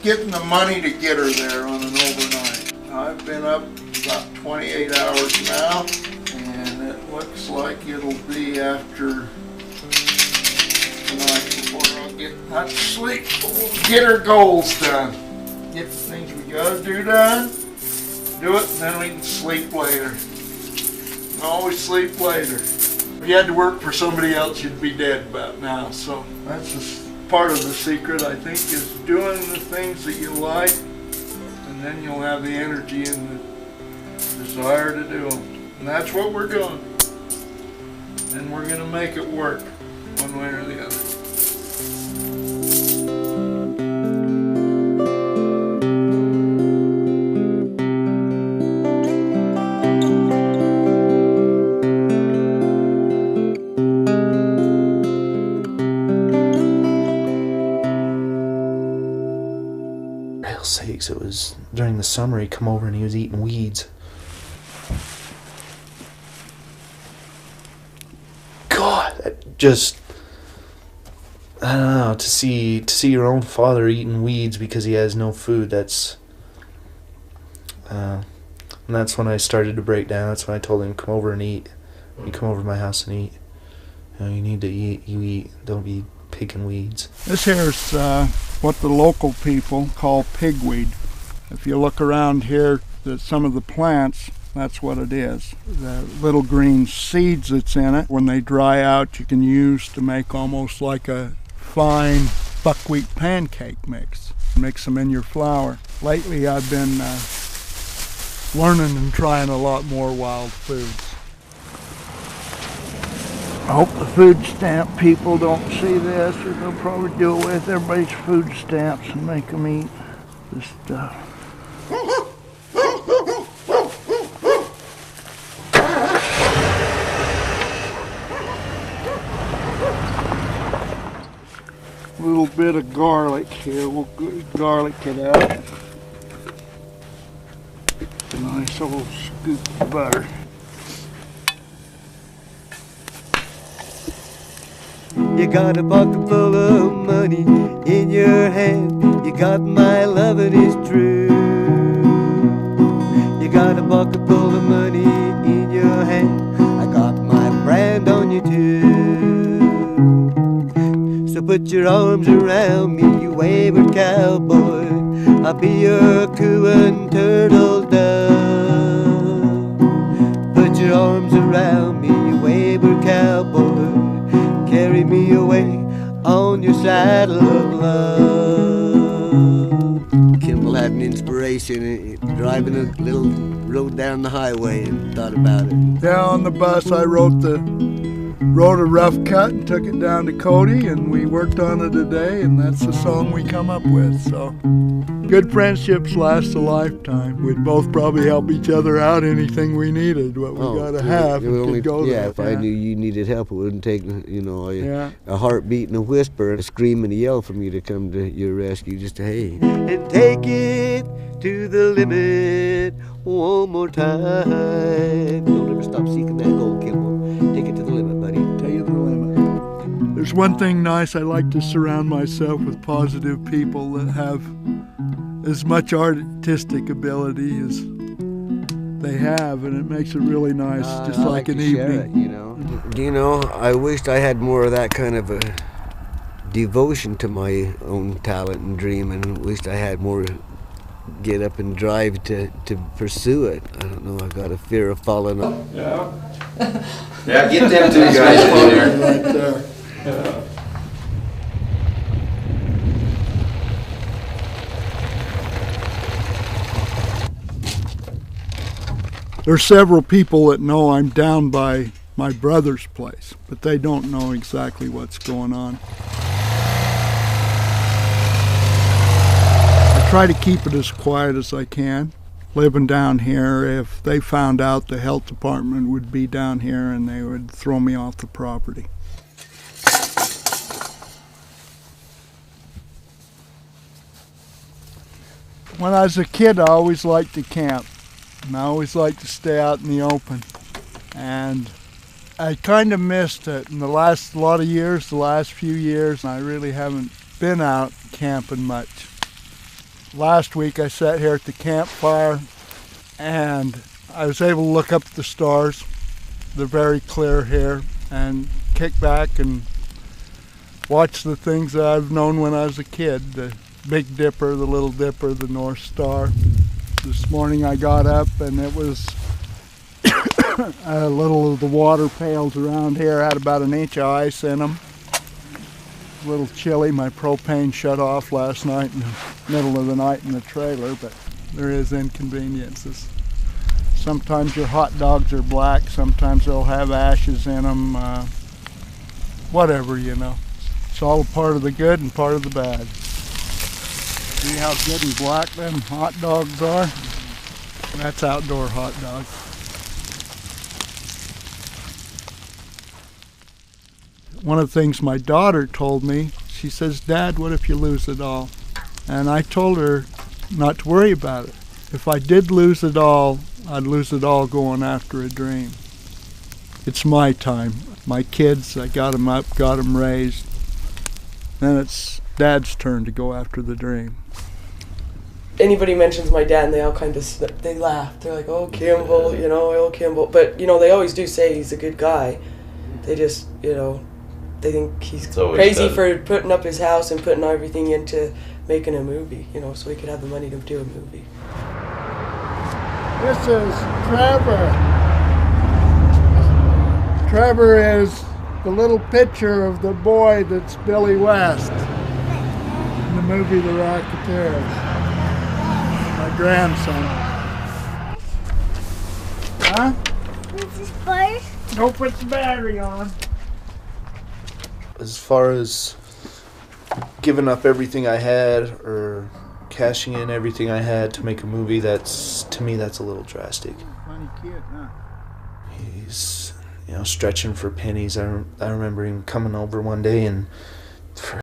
getting the money to get her there on an overnight. I've been up about 28 hours now, and it looks like it'll be after tonight before I'll get much sleep. We'll get her goals done. Get the things we gotta do done, do it, and then we can sleep later. And always sleep later. If you had to work for somebody else, you'd be dead about now. So that's just part of the secret, I think, is doing the things that you like, and then you'll have the energy and the desire to do them. And that's what we're doing. And we're going to make it work, one way or the other. Sakes, it was during the summer. He come over and he was eating weeds. God, that just, I don't know, to see your own father eating weeds because he has no food, that's and that's when I started to break down. That's when I told him, come over and eat. You come over to my house and eat. You know, you need to eat, you eat, don't be picking weeds. This here's what the local people call pigweed. If you look around here, some of the plants, that's what it is. The little green seeds that's in it, when they dry out, you can use to make almost like a fine buckwheat pancake mix. Mix them in your flour. Lately I've been learning and trying a lot more wild foods. I hope the food stamp people don't see this, or they'll probably do it with everybody's food stamps and make them eat this stuff. A little bit of garlic here. We'll garlic it up. A nice old scoop of butter. You got a bucket full of money in your hand. You got my loving is true. You got a bucket full of money in your hand. I got my brand on you too. So put your arms around me, you wayward cowboy. I'll be your cooing turtle dove. Put your arms around me, you wayward cowboy. Carry me away on your saddle of love. Kimball had an inspiration driving a little road down the highway and thought about it. Yeah, on the bus I wrote a rough cut and took it down to Cody, and we worked on it today, and that's the song we come up with. So good friendships last a lifetime. We'd both probably help each other out anything we needed, what we gotta have. If I knew you needed help, it wouldn't take, a heartbeat and a whisper and a scream and a yell from you to come to your rescue. Just hey, and take it to the limit one more time. Don't ever stop seeking that goal, Kimball. Take it to the limit, buddy. Take it to the limit. There's one thing nice. I like to surround myself with positive people that have as much artistic ability as they have, and it makes it really nice, just like an evening. I wished I had more of that kind of a devotion to my own talent and dream, and wished I had more get up and drive to pursue it. I don't know, I got a fear of falling off. Yeah. Yeah, get them two guys in there. Right there. Yeah. There's several people that know I'm down by my brother's place, but they don't know exactly what's going on. I try to keep it as quiet as I can. Living down here, if they found out, the health department would be down here and they would throw me off the property. When I was a kid, I always liked to camp, and I always liked to stay out in the open. And I kind of missed it in the last few years, I really haven't been out camping much. Last week I sat here at the campfire and I was able to look up at the stars. They're very clear here, and kick back and watch the things that I've known when I was a kid. The Big Dipper, the Little Dipper, the North Star. This morning I got up and it was a little of the water pails around here had about an inch of ice in them. A little chilly. My propane shut off last night in the middle of the night in the trailer, but there is inconveniences. Sometimes your hot dogs are black, sometimes they'll have ashes in them, whatever, It's all a part of the good and part of the bad. See how good and black them hot dogs are? That's outdoor hot dog. One of the things my daughter told me, she says, "Dad, what if you lose it all?" And I told her not to worry about it. If I did lose it all, I'd lose it all going after a dream. It's my time. My kids, I got them up, got them raised. Then it's Dad's turn to go after the dream. Anybody mentions my dad and they all kind of, they laugh. They're like, oh, Kimball, oh, Kimball. But, they always do say he's a good guy. They just, they think he's crazy for putting up his house and putting everything into making a movie, so he could have the money to do a movie. This is Trevor. Trevor is the little picture of the boy that's Billy West in the movie The Rocketeer. My grandson. Huh? Is this fire? Don't put the battery on. As far as giving up everything I had or cashing in everything I had to make a movie, to me that's a little drastic. Funny kid, huh? He's, stretching for pennies. I remember him coming over one day and for